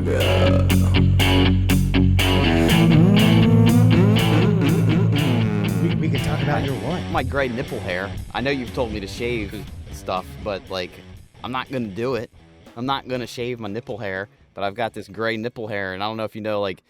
We can talk about your what? My gray nipple hair. I know you've told me to shave stuff, but like, I'm not gonna do it. I'm not gonna shave my nipple hair, but I've got this gray nipple hair, and I don't know if you know, like,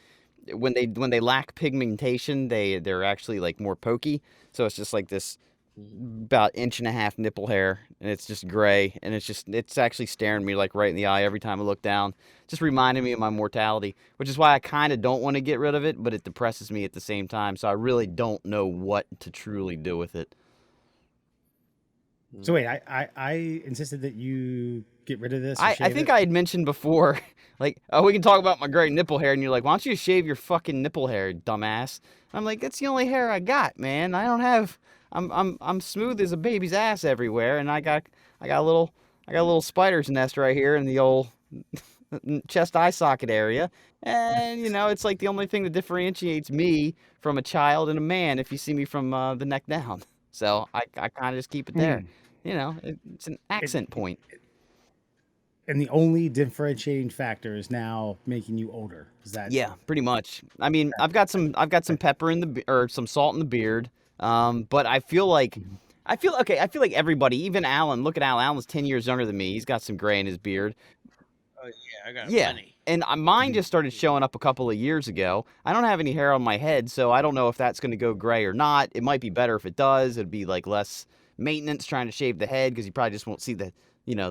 when they lack pigmentation, they're actually like more pokey. So it's just like this about 1.5 inch nipple hair, and it's just gray, and it's actually staring me like right in the eye every time I look down, just reminding me of my mortality, which is why I kind of don't want to get rid of it, but it depresses me at the same time, so I really don't know what to truly do with it. So wait, I insisted that you get rid of this. Or I shave think it? I had mentioned before, like, oh, we can talk about my gray nipple hair, and you're like, why don't you shave your fucking nipple hair, dumbass? I'm like, that's the only hair I got, man. I don't have. I'm smooth as a baby's ass everywhere, and I got a little spider's nest right here in the old chest eye socket area, and you know, it's like the only thing that differentiates me from a child and a man if you see me from the neck down. So I kind of just keep it there. You know, it's an accent point. And the only differentiating factor is now making you older. Is that? Yeah, pretty much. I mean, I've got some pepper in the or some salt in the beard. But I feel like I feel like everybody, even Alan. Look at Alan. Alan's 10 years younger than me. He's got some gray in his beard. Oh yeah, I got Yeah. plenty. And mine just started showing up a couple of years ago. I don't have any hair on my head, so I don't know if that's going to go gray or not. It might be better if it does. It'd be like less maintenance trying to shave the head because you probably just won't see the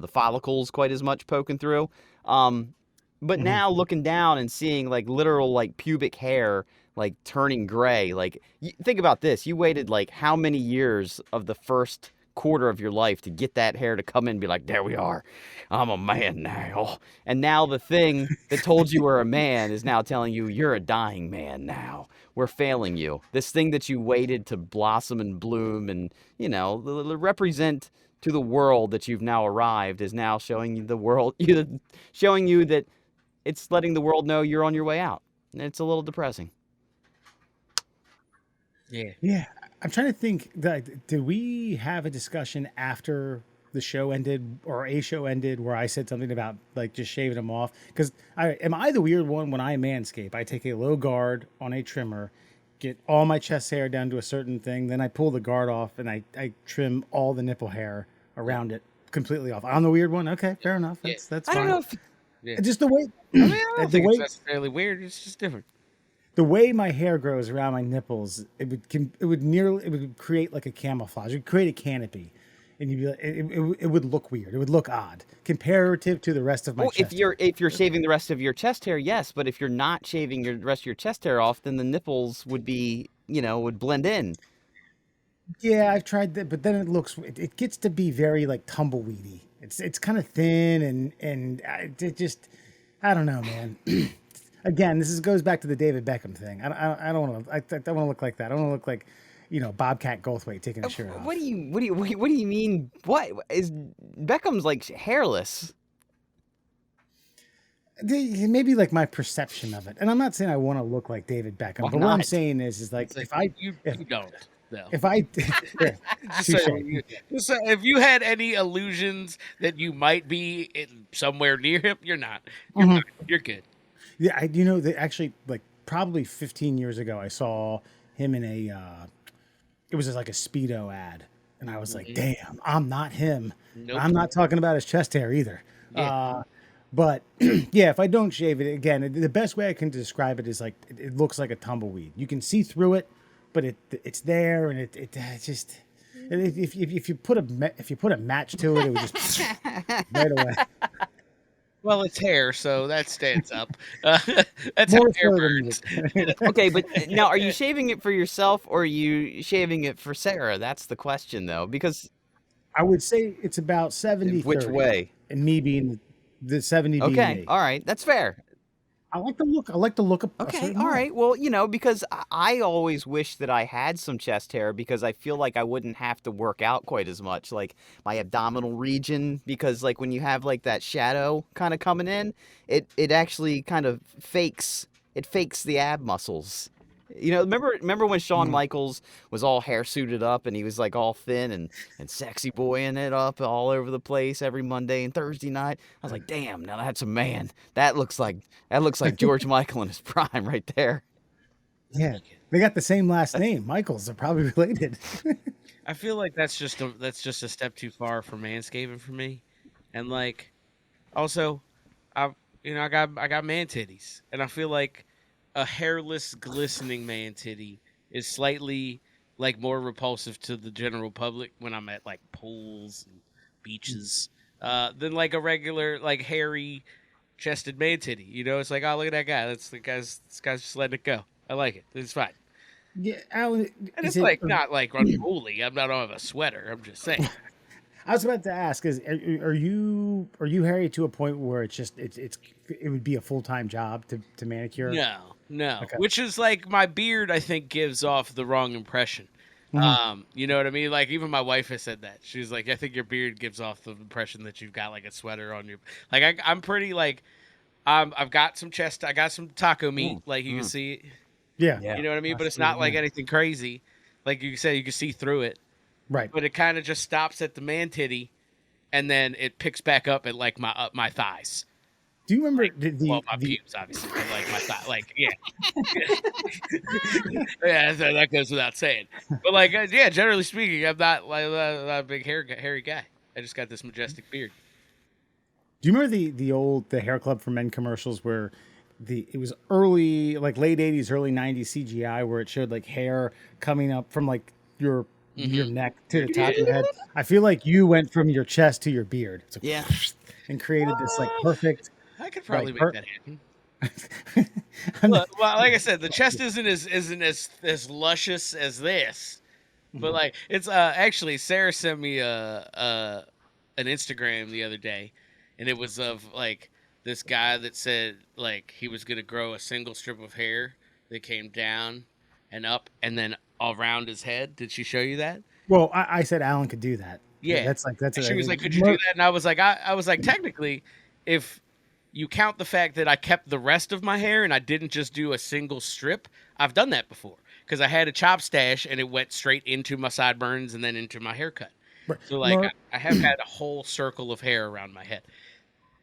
follicles quite as much poking through. But now looking down and seeing like literal like pubic hair like turning gray, like think about this. You waited like how many years of the first quarter of your life to get that hair to come in and be like, there we are. I'm a man now. And now the thing that told you were a man is now telling you you're a dying man now. We're failing you. This thing that you waited to blossom and bloom and, represent to the world that you've now arrived is now showing you the world, showing you that it's letting the world know you're on your way out. And it's a little depressing. Yeah. Yeah. I'm trying to think. Did we have a discussion after the show ended or a show ended where I said something about like just shaving them off? Because am I the weird one when I manscape? I take a low guard on a trimmer, get all my chest hair down to a certain thing, then I pull the guard off and I trim all the nipple hair around it completely off. I'm the weird one. Okay, fair enough. That's fine. I don't know if Just the way. I mean, I don't think it's necessarily weird. It's just different. The way my hair grows around my nipples, it would create like a camouflage. It would create a canopy, and you'd be like, it would look weird. It would look odd comparative to the rest of my chest. If you're shaving the rest of your chest hair, yes, but if you're not shaving the rest of your chest hair off, then the nipples would be, would blend in. Yeah, I've tried that, but then it gets to be very like tumbleweedy. It's kind of thin and I don't know, man. Again, goes back to the David Beckham thing. I don't want to. I don't want to look like that. I don't want to look like, Bobcat Goldthwait taking a shirt off. What do you mean? What is Beckham's like hairless? Maybe like my perception of it, and I'm not saying I want to look like David Beckham. Why but not? what I'm saying is like you don't. No. If I So if you had any illusions that you might be somewhere near him, you're not. You're not. You're good. Yeah, actually, like probably 15 years ago, I saw him in it was just like a Speedo ad, and I was like, damn, I'm not him. Nope. I'm not talking about his chest hair either. Yeah. But yeah, if I don't shave it, again, the best way I can describe it is like it looks like a tumbleweed. You can see through it, but it's there, and it just if you put a match to it, it would just right away. Well, it's hair, so that stands up. That's More how hair so than burns. Okay, but now are you shaving it for yourself or are you shaving it for Sarah? That's the question, though, because I would say it's about 70. which way? And me being the 70 being Okay, me. all right, that's fair. I like the look. Okay, all right. Well, because I always wish that I had some chest hair because I feel like I wouldn't have to work out quite as much, like my abdominal region, because like when you have like that shadow kind of coming in, it actually kind of fakes the ab muscles. You know, remember when Shawn Michaels was all hair suited up and he was like all thin and sexy boying it up all over the place every Monday and Thursday night? I was like, damn, now that's a man. That looks like George Michael in his prime right there. Yeah, they got the same last name, Michaels. They're probably related. I feel like that's just a step too far for manscaping for me, and like also, I got man titties, and I feel like a hairless, glistening man titty is slightly like more repulsive to the general public when I'm at like pools and beaches than like a regular like hairy chested man titty. You know, it's like, oh, look at that guy. This guy's just letting it go. I like it. It's fine. Yeah, Alan, And it's like not like unruly. I'm not on a sweater. I'm just saying. I was about to ask: are you hairy to a point where it's just it would be a full-time job to manicure? No. Okay. Which is like my beard. I think gives off the wrong impression. You know what I mean? Like even my wife has said that. She's like, I think your beard gives off the impression that you've got like a sweater on your. Like I'm pretty like, I've got some chest. I got some taco meat. Like you can see. Yeah. You know what I mean? But it's not like anything crazy. Like you said, you can see through it. Right. But it kind of just stops at the man titty, and then it picks back up at like my thighs. Do you remember My pubes, obviously, but like my thigh, like yeah, yeah, that goes without saying. But like, yeah, generally speaking, I'm not like a big hairy guy. I just got this majestic beard. Do you remember the Hair Club for Men commercials where it was early, like late 80s, early 90s CGI where it showed like hair coming up from like your neck to the top of your head? I feel like you went from your chest to your beard. It's like, and created this like perfect. I could probably like, make that happen. Well, like I said, the chest isn't as luscious as this, but like it's actually Sarah sent me an Instagram the other day, and it was of like this guy that said like he was gonna grow a single strip of hair that came down and up and then around his head. Did she show you that? Well, I said Alan could do that. Yeah, that's she was like, could you do that? And I was like, technically, if you count the fact that I kept the rest of my hair and I didn't just do a single strip, I've done that before because I had a chop stash and it went straight into my sideburns and then into my haircut. So like I have had a whole circle of hair around my head.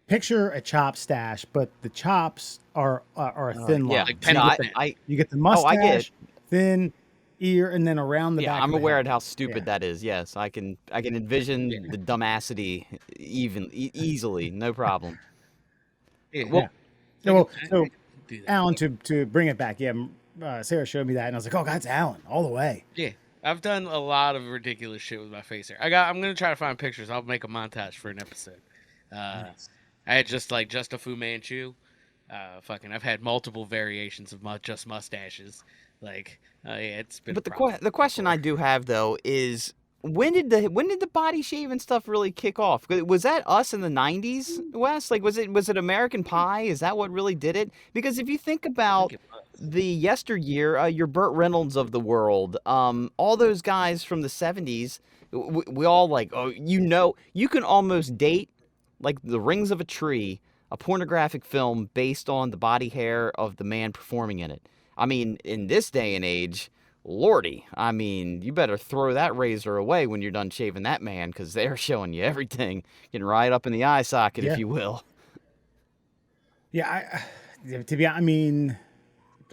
Picture a chop stash, but the chops are a thin line. Like you get the mustache, I get it. thin ear, and then around the back. I'm of the aware head. of how stupid that is. Yes, I can envision the dumbassity easily, no problem. Yeah. So Alan, to bring it back, Sarah showed me that, and I was like, oh, that's Alan all the way. Yeah, I've done a lot of ridiculous shit with my face hair. I'm gonna try to find pictures. I'll make a montage for an episode. Nice. I had just a Fu Manchu. I've had multiple variations of just mustaches. Like, it's been. But the question I do have though is when did the body shaving stuff really kick off? Was that us in the 90s, Wes? Like, was it American Pie? Is that what really did it? Because if you think about the yesteryear, your Burt Reynolds of the world, all those guys from the 70s, we all like, you can almost date like the rings of a tree, a pornographic film based on the body hair of the man performing in it. I mean, in this day and age, lordy, I mean, you better throw that razor away when you're done shaving that man, because they're showing you everything, getting right up in the eye socket, if you will. Yeah, I mean,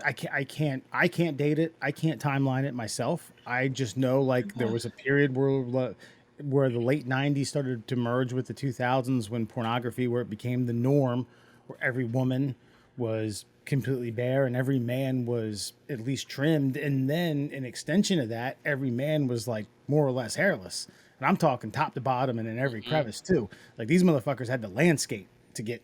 I can't date it. I can't timeline it myself. I just know like there was a period where the late 90s started to merge with the 2000s when pornography, where it became the norm, where every woman was completely bare and every man was at least trimmed, and then an extension of that, every man was like more or less hairless, and I'm talking top to bottom and in every crevice too. Like these motherfuckers had to landscape to get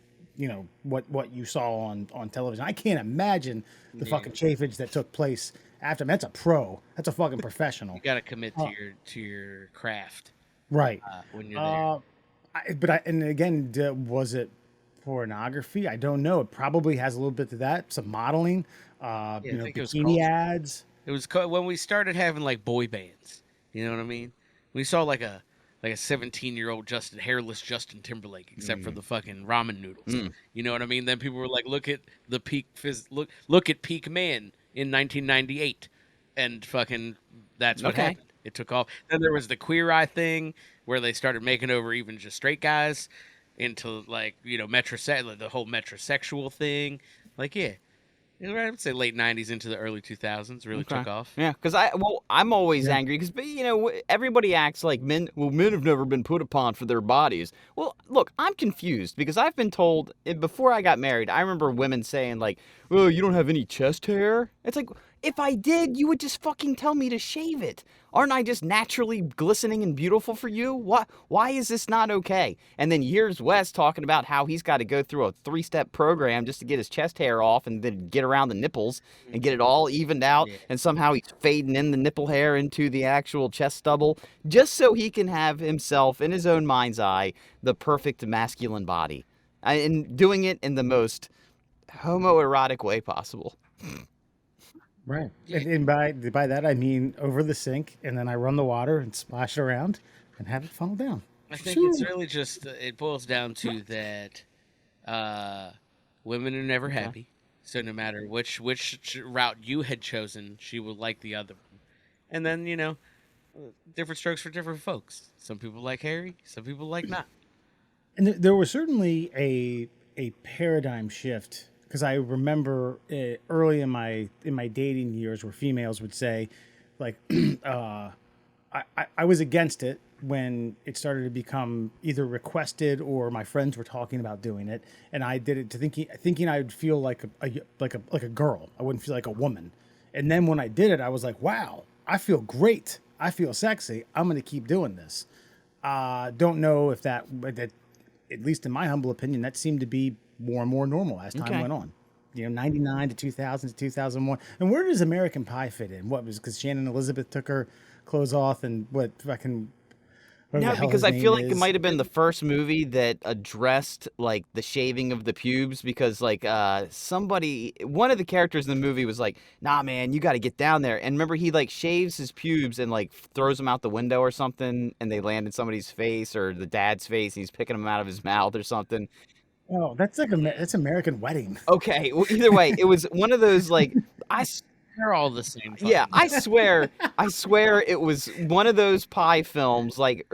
what you saw on television. I can't imagine the fucking chafage that took place after. That's a pro. That's a fucking professional. You got to commit to your craft, right? When you're there. And again, was it pornography? I don't know. It probably has a little bit to that. Some modeling, bikini ads. It was when we started having like boy bands. You know what I mean? We saw like a 17-year-old hairless Justin Timberlake, except for the fucking ramen noodles. You know what I mean? Then people were like, look at the peak look at peak man. in 1998, and fucking that's what Okay. happened. It took off. Then there was the Queer Eye thing where they started making over even just straight guys into like like the whole metrosexual thing. Like I would say late 90s into the early 2000s really Okay. took off. Yeah, because I'm always Yeah. angry because everybody acts like men. Well, men have never been put upon for their bodies. Well, look, I'm confused because I've been told before I got married. I remember women saying like, "Oh, you don't have any chest hair." It's like, if I did, you would just fucking tell me to shave it. Aren't I just naturally glistening and beautiful for you? Why is this not okay? And then here's Wes talking about how he's got to go through a 3-step program just to get his chest hair off and then get around the nipples and get it all evened out. Yeah. And somehow he's fading in the nipple hair into the actual chest stubble just so he can have himself, in his own mind's eye, the perfect masculine body. And doing it in the most homoerotic way possible. Right. And by that I mean over the sink, and then I run the water and splash it around and have it funnel down. I think it's really just it boils down to that women are never happy. So no matter which route you had chosen, she would like the other one. And then different strokes for different folks. Some people like hairy, some people like not. And there was certainly a paradigm shift, because I remember early in my dating years where females would say, like, I was against it when it started to become either requested or my friends were talking about doing it, and I did it to thinking I would feel like a girl. I wouldn't feel like a woman. And then when I did it, I was like, wow, I feel great. I feel sexy. I'm going to keep doing this. Don't know if that, at least in my humble opinion, that seemed to be more and more normal as time went on. 99 to 2000 to 2001. And where does American Pie fit in? What was because Shannon Elizabeth took her clothes off and what fucking. No, because I feel like it might have been the first movie that addressed like the shaving of the pubes, because like one of the characters in the movie was like, "Nah, man, you got to get down there." And remember, he like shaves his pubes and like throws them out the window or something, and they land in somebody's face or the dad's face. And he's picking them out of his mouth or something. Oh, that's like that's American Wedding. Okay, well, either way, it was one of those like They're all the same. Yeah, I swear it was one of those Pie films, like,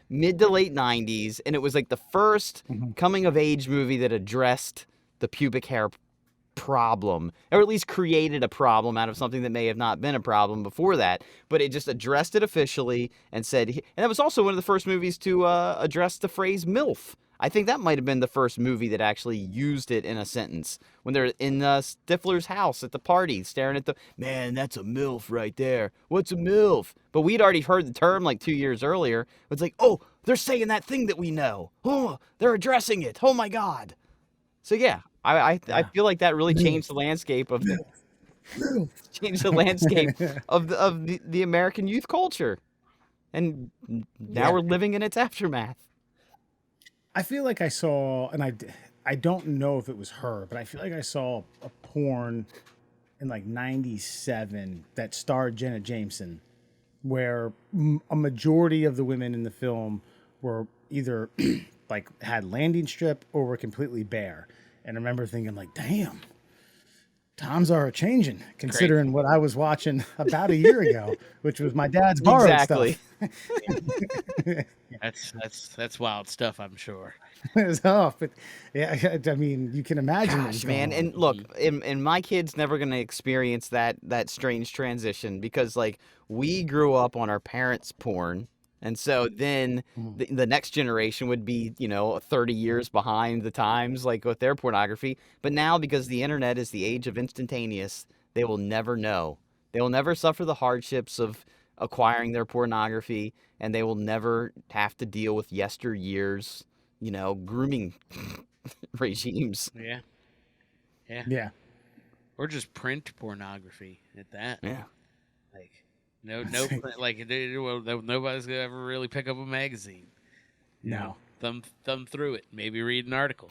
mid to late 90s, and it was like the first coming of age movie that addressed the pubic hair problem, or at least created a problem out of something that may have not been a problem before that, but it just addressed it officially and said, and that was also one of the first movies to address the phrase MILF. I think that might have been the first movie that actually used it in a sentence when they're in Stifler's house at the party, staring at man, that's a MILF right there. What's a MILF? But we'd already heard the term like 2 years earlier. It's like, oh, they're saying that thing that we know. Oh, they're addressing it. Oh my God. So yeah, I feel like that really changed the landscape of the the American youth culture, and now we're living in its aftermath. I feel like I saw, and I don't know if it was her, but I feel like I saw a porn in like 97 that starred Jenna Jameson, where a majority of the women in the film were either like had landing strip or were completely bare. And I remember thinking like, damn, times are changing, considering what I was watching about a year ago, which was my dad's borrowed stuff. That's wild stuff, I'm sure. It was off, but yeah, I mean, you can imagine. Gosh, man, and look, and my kid's never gonna experience that strange transition, because like we grew up on our parents' porn, and so then the next generation would be 30 years behind the times, like with their pornography. But now, because the internet is the age of instantaneous, they will never know. They will never suffer the hardships of acquiring their pornography, and they will never have to deal with yesteryear's grooming regimes. Yeah. Or just print pornography at that. Yeah. Like no like nobody's gonna ever really pick up a magazine. No. Thumb through it, maybe read an article.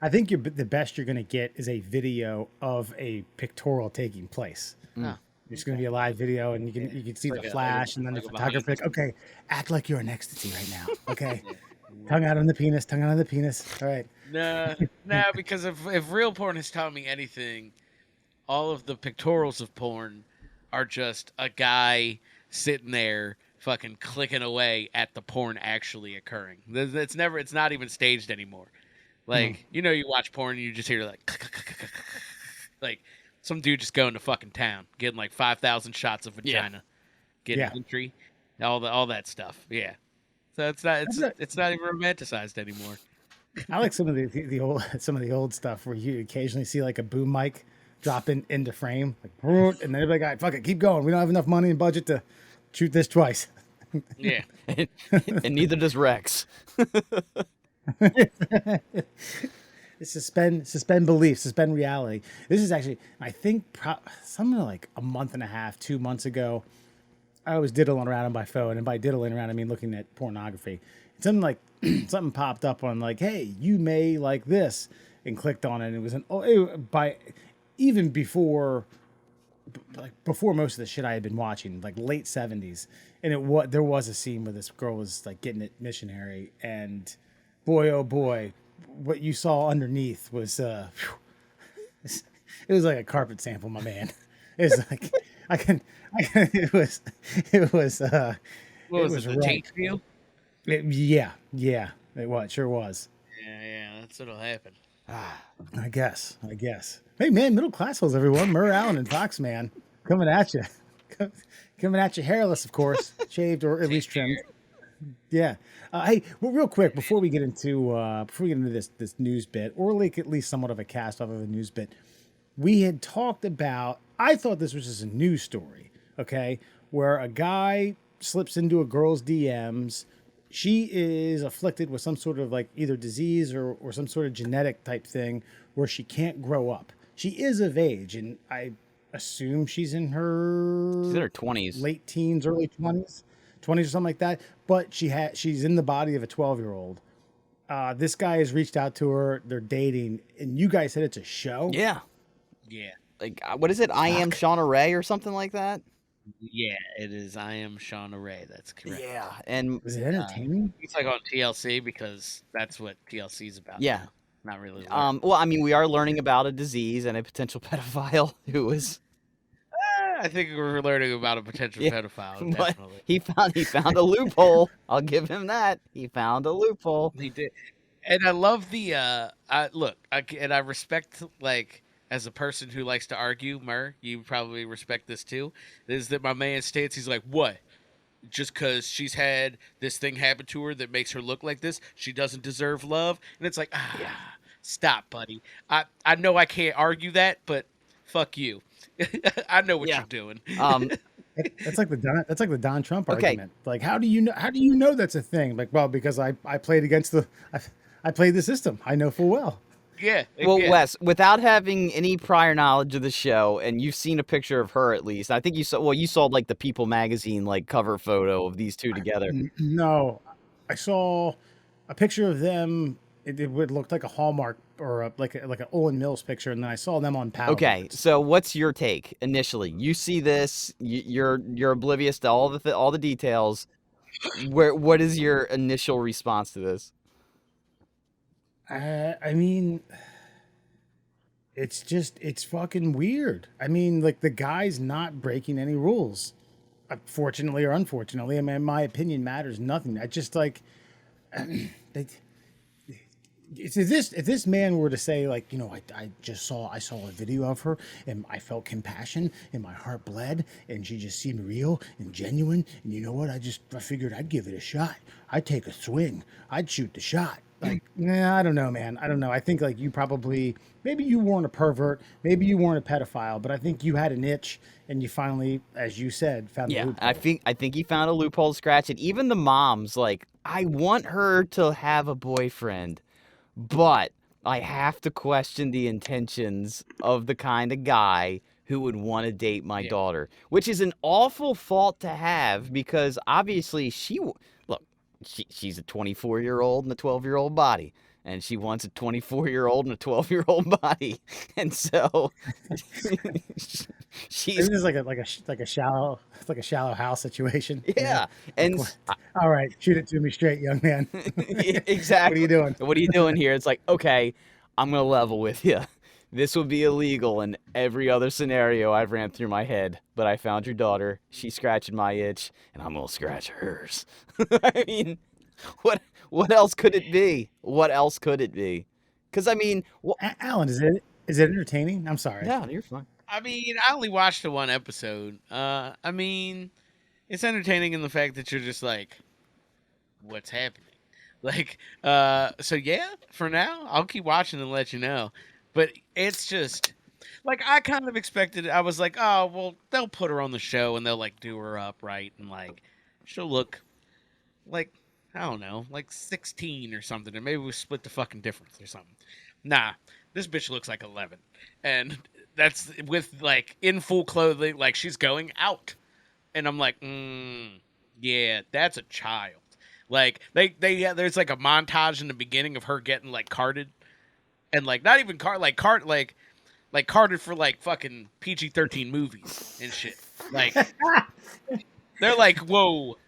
I think the best you're gonna get is a video of a pictorial taking place. It's going to be a live video, and you can see the flash, and then the photographer like, okay, act like you're in ecstasy right now. Okay, tongue out on the penis. All right. No, because if real porn has taught me anything, all of the pictorials of porn are just a guy sitting there fucking clicking away at the porn actually occurring. It's not even staged anymore. Like, you watch porn and you just hear like some dude just going to fucking town, getting like 5,000 shots of vagina, getting entry, all that stuff. Yeah. So it's not even romanticized anymore. I like some of the old stuff where you occasionally see like a boom mic dropping into frame, like, and then they're like, "All right, fuck it, keep going. We don't have enough money and budget to shoot this twice." Yeah. And neither does Rex. Suspend belief, suspend reality. This is actually, I think, something like a month and a half, 2 months ago. I was diddling around on my phone, and by diddling around, I mean looking at pornography. Something like something popped up on like, "Hey, you may like this," and clicked on it. And it was even before most of the shit I had been watching, like late 70s, and there was a scene where this girl was like getting it missionary, and boy, oh boy, what you saw underneath was it was like a carpet sample, my man. It was like it was What was it, the right. tape view? Yeah, it was, sure was. Yeah, that's what'll happen. I guess. Hey man, middle class holes, everyone. Murr Allen and Fox Man coming at you, coming at you, hairless, of course, shaved or at least trimmed. Yeah. Hey, well, real quick before we get into this news bit, or like at least somewhat of a cast off of a news bit, we had talked about. I thought this was just a news story, okay, where a guy slips into a girl's DMs. She is afflicted with some sort of like either disease or some sort of genetic type thing where she can't grow up. She is of age, and I assume she's in her 20s, late teens, early 20s or something like that. But she's in the body of a 12-year-old. This guy has reached out to her. They're dating, and you guys said it's a show. Yeah. Like, what is it? I Am Shauna Rae or something like that? Yeah, it is. I Am Shauna Rae. That's correct. Yeah, and is it entertaining? It's like on TLC because that's what TLC is about. Yeah, not really. Well, I mean, we are learning about a disease and a potential pedophile who was. I think we're learning about a potential pedophile. Definitely, he found a loophole. I'll give him that. He found a loophole. He did, and I love the. I respect like. As a person who likes to argue, Murr, you probably respect this too, is that my man states, he's like, what? Just because she's had this thing happen to her that makes her look like this, she doesn't deserve love? And it's like, stop, buddy. I know I can't argue that, but fuck you. I know what you're doing. That's like the Don Trump argument. Like, how do you know that's a thing? Like, well, because I played I played the system. I know full well. Yeah. Well, Wes, without having any prior knowledge of the show, and you've seen a picture of her at least, I think you saw like the People magazine like cover photo of these two together. No, I saw a picture of them. It would look like a Hallmark or like an Olin Mills picture, and then I saw them on paddle. Okay, so what's your take initially? You see this, you're oblivious to all the details. What is your initial response to this? I mean, it's fucking weird. I mean, like the guy's not breaking any rules, fortunately or unfortunately. I mean, my opinion matters nothing. I just like, if this man were to say like, I saw a video of her and I felt compassion and my heart bled and she just seemed real and genuine. And you know what? I figured I'd give it a shot. I'd take a swing. I'd shoot the shot. Like, I don't know, man. I don't know. I think like maybe you weren't a pervert, maybe you weren't a pedophile, but I think you had an itch and you finally, as you said, found a loophole. I think he found a loophole to scratch it. Even the mom's like, I want her to have a boyfriend, but I have to question the intentions of the kind of guy who would want to date my daughter, which is an awful fault to have because obviously she's a 24-year-old in a 12-year-old body, and she wants a 24-year-old in a 12-year-old body, and so she's this is like a shallow house situation. Yeah, and all right, shoot it to me straight, young man. Exactly. What are you doing? What are you doing here? It's like, okay, I'm gonna level with you. This would be illegal in every other scenario I've ran through my head, but I found your daughter. She's scratching my itch, and I'm gonna scratch hers. I mean, what else could it be? What else could it be? Because I mean, Alan, is it entertaining? I'm sorry. yeah, you're fine. I mean, I only watched the one episode. I mean, it's entertaining in the fact that you're just like, what's happening? Like, so yeah, for now, I'll keep watching and let you know. But it's just, like, I kind of expected, I was like, oh, well, they'll put her on the show and they'll, like, do her up, right? And, like, she'll look like, I don't know, like 16 or something. And maybe we split the fucking difference or something. Nah, this bitch looks like 11. And that's with, like, in full clothing, like, she's going out. And I'm like, yeah, that's a child. Like, there's, like, a montage in the beginning of her getting, like, carded. And, like, not even carded for, like, fucking PG-13 movies and shit. Like, they're like, whoa,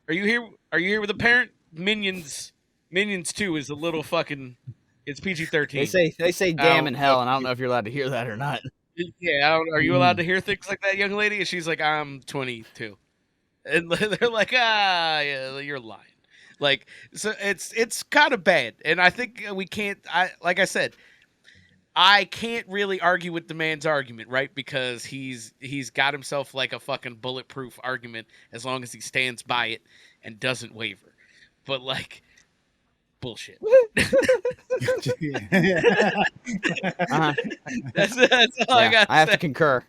are you here? Are you here with a parent? Minions 2 is a little fucking, it's PG-13. They say damn in hell, and I don't know if you're allowed to hear that or not. Yeah, are you allowed to hear things like that, young lady? And she's like, I'm 22. And they're like, yeah, you're lying. Like, so it's kind of bad. And I think we can't, like I said, I can't really argue with the man's argument, right? Because he's got himself like a fucking bulletproof argument as long as he stands by it and doesn't waver. But, like, bullshit. Uh-huh. That's all I got. I have to concur.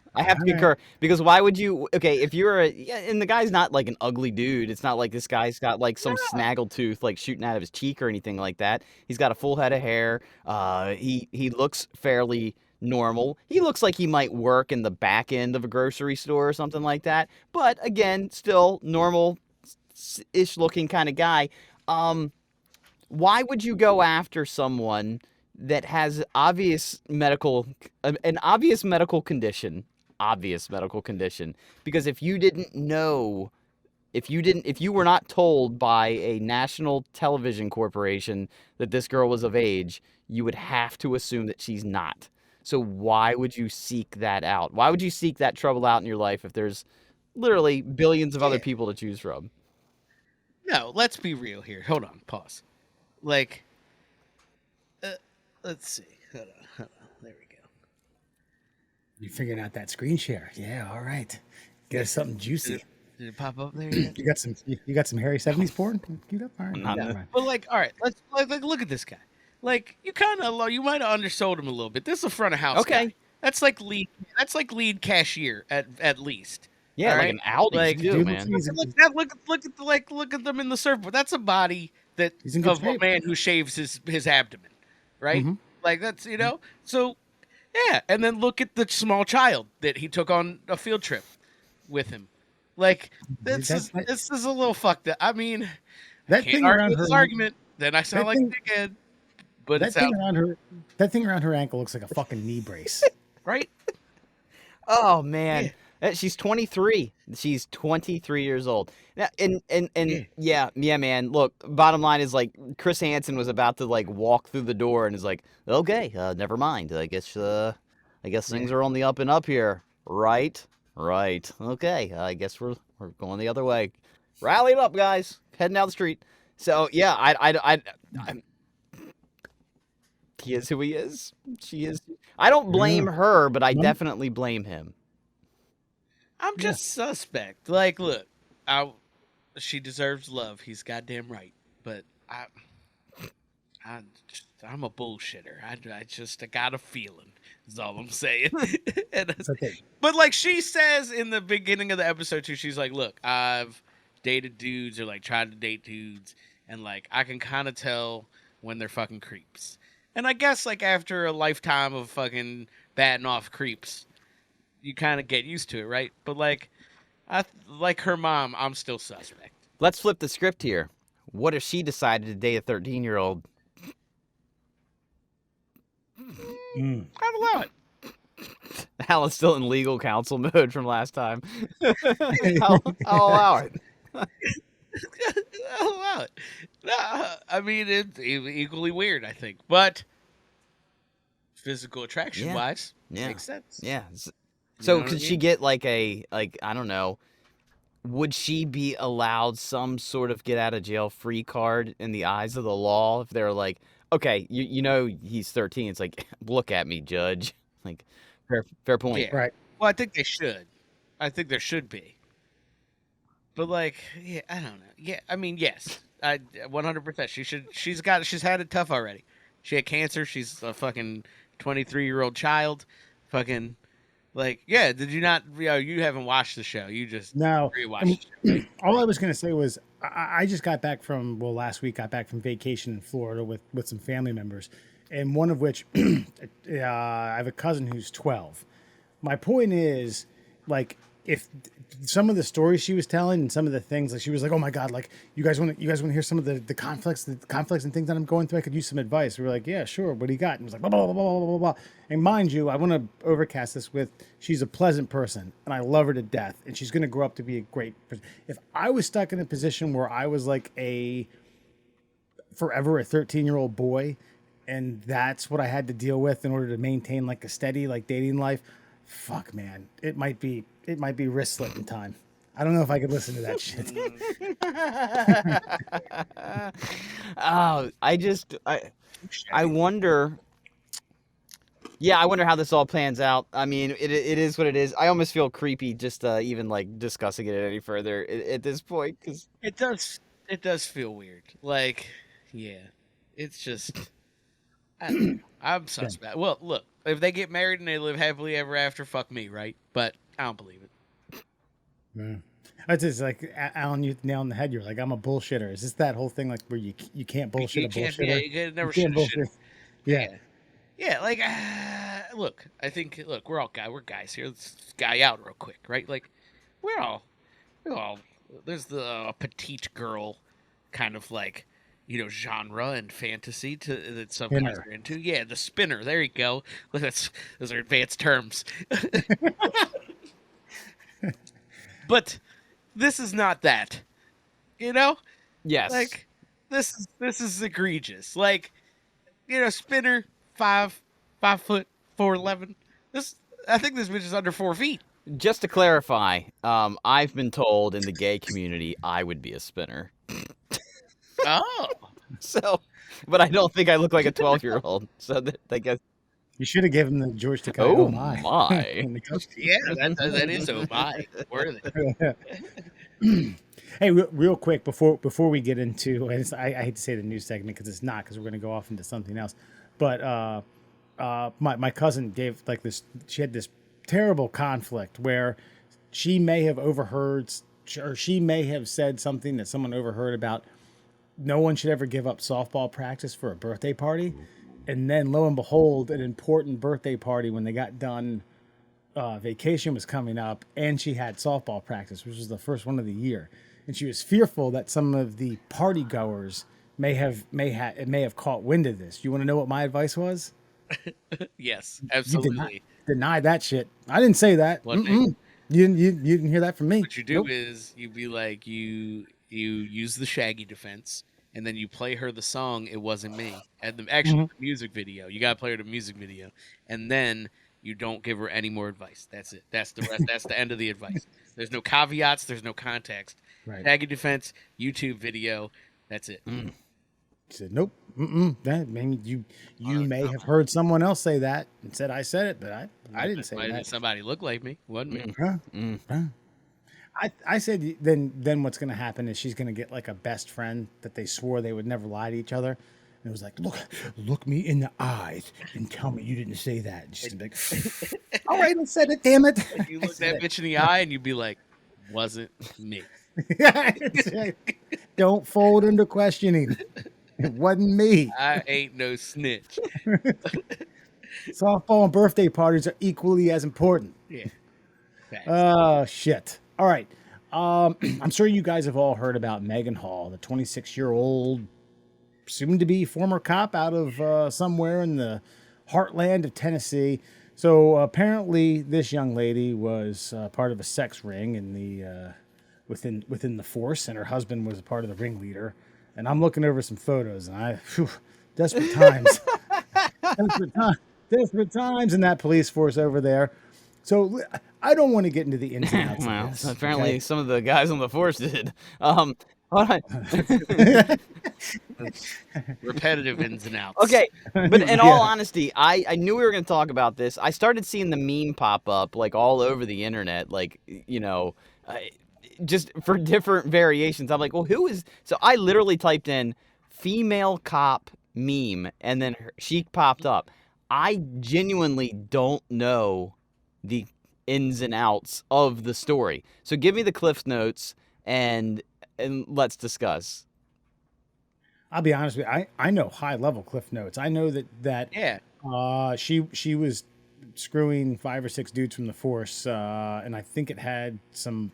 Because why would you? Okay, if you're and the guy's not like an ugly dude. It's not like this guy's got like some snaggletooth like shooting out of his cheek or anything like that. He's got a full head of hair. He looks fairly normal. He looks like he might work in the back end of a grocery store or something like that. But again, still normal-ish looking kind of guy. Why would you go after someone that has an obvious medical condition? Because if you didn't know, if you were not told by a national television corporation that this girl was of age, you would have to assume that she's not. So why would you seek that out? Why would you seek that trouble out in your life if there's literally billions of other people to choose from? No, let's be real here. Hold on, pause. Like, let's see. Hold on. There we go. You figuring out that screen share? Yeah, all right. Get us something juicy. Did it pop up there yet? You got some hairy 70s porn? Queued up? All right. Not But, like, all right, let's look at this guy. Like, you might have undersold him a little bit. This is a front of house guy. That's like lead cashier at least. Yeah, like right? an Aldi Like, too, dude, man. Look at them in the surfboard. That's a body that He's in good of a shape. man who shaves his abdomen, right? Mm-hmm. Like, that's, so yeah. And then look at the small child that he took on a field trip with him. Like, this is a little fucked up. I mean, That I can't thing argue around with her this argument. Then I sound like a dickhead. But that it's out, thing around her ankle looks like a fucking knee brace. right? Oh man. She's 23. She's 23 years old. Now, and yeah, man. Look, bottom line is like Chris Hansen was about to like walk through the door and is like, okay, never mind. I guess things are on the up and up here, right? Right. Okay. I guess we're going the other way. Rally it up, guys. Heading down the street. So yeah, I'm he is who he is. She is. I don't blame her, but I definitely blame him. I'm just suspect. Like, look, she deserves love. He's goddamn right. But I'm a bullshitter. I got a feeling. Is all I'm saying. It's okay. But like she says in the beginning of the episode too, she's like, "Look, I've dated dudes or like tried to date dudes, and like I can kind of tell when they're fucking creeps." And I guess like after a lifetime of fucking batting off creeps, you kind of get used to it, right? But like, like her mom, I'm still suspect. Let's flip the script here. What if she decided to date a 13-year-old? I'd allow it. Alan's still in legal counsel mode from last time. I'll allow it. I'll allow it. No, I mean, it's equally weird, I think. But physical attraction Yeah. wise. Yeah. Makes sense. Yeah. You So know what I could she mean? get like I don't know, would she be allowed some sort of get out of jail free card in the eyes of the law if they're like, okay, you know he's 13. It's like, look at me, judge. Like, fair point. Yeah. Right. Well, I think they should. I think there should be. But like, yeah, I don't know. Yeah, I mean, yes, I 100%. She's had it tough already. She had cancer. She's a fucking 23-year-old child. Fucking like, yeah. Did you not? You haven't watched the show. You just No, I mean, rewatched it, right? all I was going to say was I just got back from, well, last week got back from vacation in Florida with some family members, and one of which I have a cousin who's 12. My point is, like, if some of the stories she was telling and some of the things, like, she was like, oh my god, like, you guys want to hear some of the conflicts and things that I'm going through, I could use some advice. We were like, yeah, sure, what do you got? And it was like blah blah blah blah blah blah blah. And mind you, I want to overcast this with, she's a pleasant person and I love her to death, and she's going to grow up to be a great person. If I was stuck in a position where I was like forever a 13-year-old boy, and that's what I had to deal with in order to maintain like a steady like dating life, fuck man, it might be wrist slipping time. I don't know if I could listen to that shit. Oh, I wonder. Yeah, I wonder how this all plans out. I mean, it is what it is. I almost feel creepy just even like discussing it any further at this point, because It does feel weird. Like, yeah, it's just I don't know. I'm suspect. Well, look, if they get married and they live happily ever after, fuck me, right? But I don't believe it. Yeah. That's just like Alan, you nailed on the head. You're like, I'm a bullshitter. Is this that whole thing like where you can't bullshit You a can't. bullshitter? Yeah, you can never You should can't have. bullshit. Yeah. Yeah, like, look, I think, look, we're guys here. Let's guy out real quick, right? Like, we're all, there's the petite girl kind of like, genre and fantasy that some guys Spinner. are into. Yeah, the spinner. There you go. Look, those are advanced terms. But this is not that, yes, like, this is egregious. Like, spinner 5'4", 4'11". I think this bitch is under 4 feet. just to clarify, I've been told in the gay community I would be a spinner. Oh, So, but I don't think I look like a 12-year-old. So I guess. You should have given the George Takei. Oh my! my! In the coach. yeah, that is oh my worthy. Hey, real quick before we get into, and I hate to say the news segment because it's not, because we're going to go off into something else. But my cousin gave like this. She had this terrible conflict where she may have overheard, or she may have said something that someone overheard about. No one should ever give up softball practice for a birthday party. And then lo and behold, an important birthday party when they got done, vacation was coming up, and she had softball practice, which was the first one of the year. And she was fearful that some of the party goers may have caught wind of this. You want to know what my advice was? Yes, You absolutely. deny that shit. I didn't say that. What You didn't hear that from me. What you do Nope. is you be like you use the Shaggy defense, and then you play her the song "It Wasn't Me" and the music video. You gotta play her the music video, and then you don't give her any more advice. That's it. That's the rest. That's the end of the advice. There's no caveats. There's no context. Right. Shaggy defense, YouTube video. That's it. She said, nope. That, I mean, you may have heard someone else say that and said I said it, but I didn't say Why did that. somebody look like me? Wasn't me. Huh? I said then what's going to happen is she's going to get like a best friend that they swore they would never lie to each other. And it was like, look me in the eyes and tell me you didn't say that. And she's like, all right, I said it, damn it. You look that bitch in the eye and you'd be like, wasn't me. Don't fold into questioning. It wasn't me. I ain't no snitch. Softball and birthday parties are equally as important. Yeah. Facts. Oh, shit. All right. I'm sure you guys have all heard about Megan Hall, the 26-year-old, soon-to-be former cop out of somewhere in the heartland of Tennessee. So apparently this young lady was part of a sex ring in the within the force, and her husband was a part of the ringleader. And I'm looking over some photos, and desperate times. desperate times in that police force over there. So I don't want to get into the ins and outs of Well, this. apparently Okay? some of the guys on the force did. Hold on. Repetitive ins and outs. Okay, but in all Yeah. honesty, I knew we were going to talk about this. I started seeing the meme pop up like all over the internet, like just for different variations. I'm like, well, who is? So I literally typed in female cop meme, and then she popped up. I genuinely don't know the ins and outs of the story. So give me the Cliff Notes and let's discuss. I'll be honest with you. I know high level Cliff Notes. I know that Yeah. she was screwing 5 or 6 dudes from the force, and I think it had some.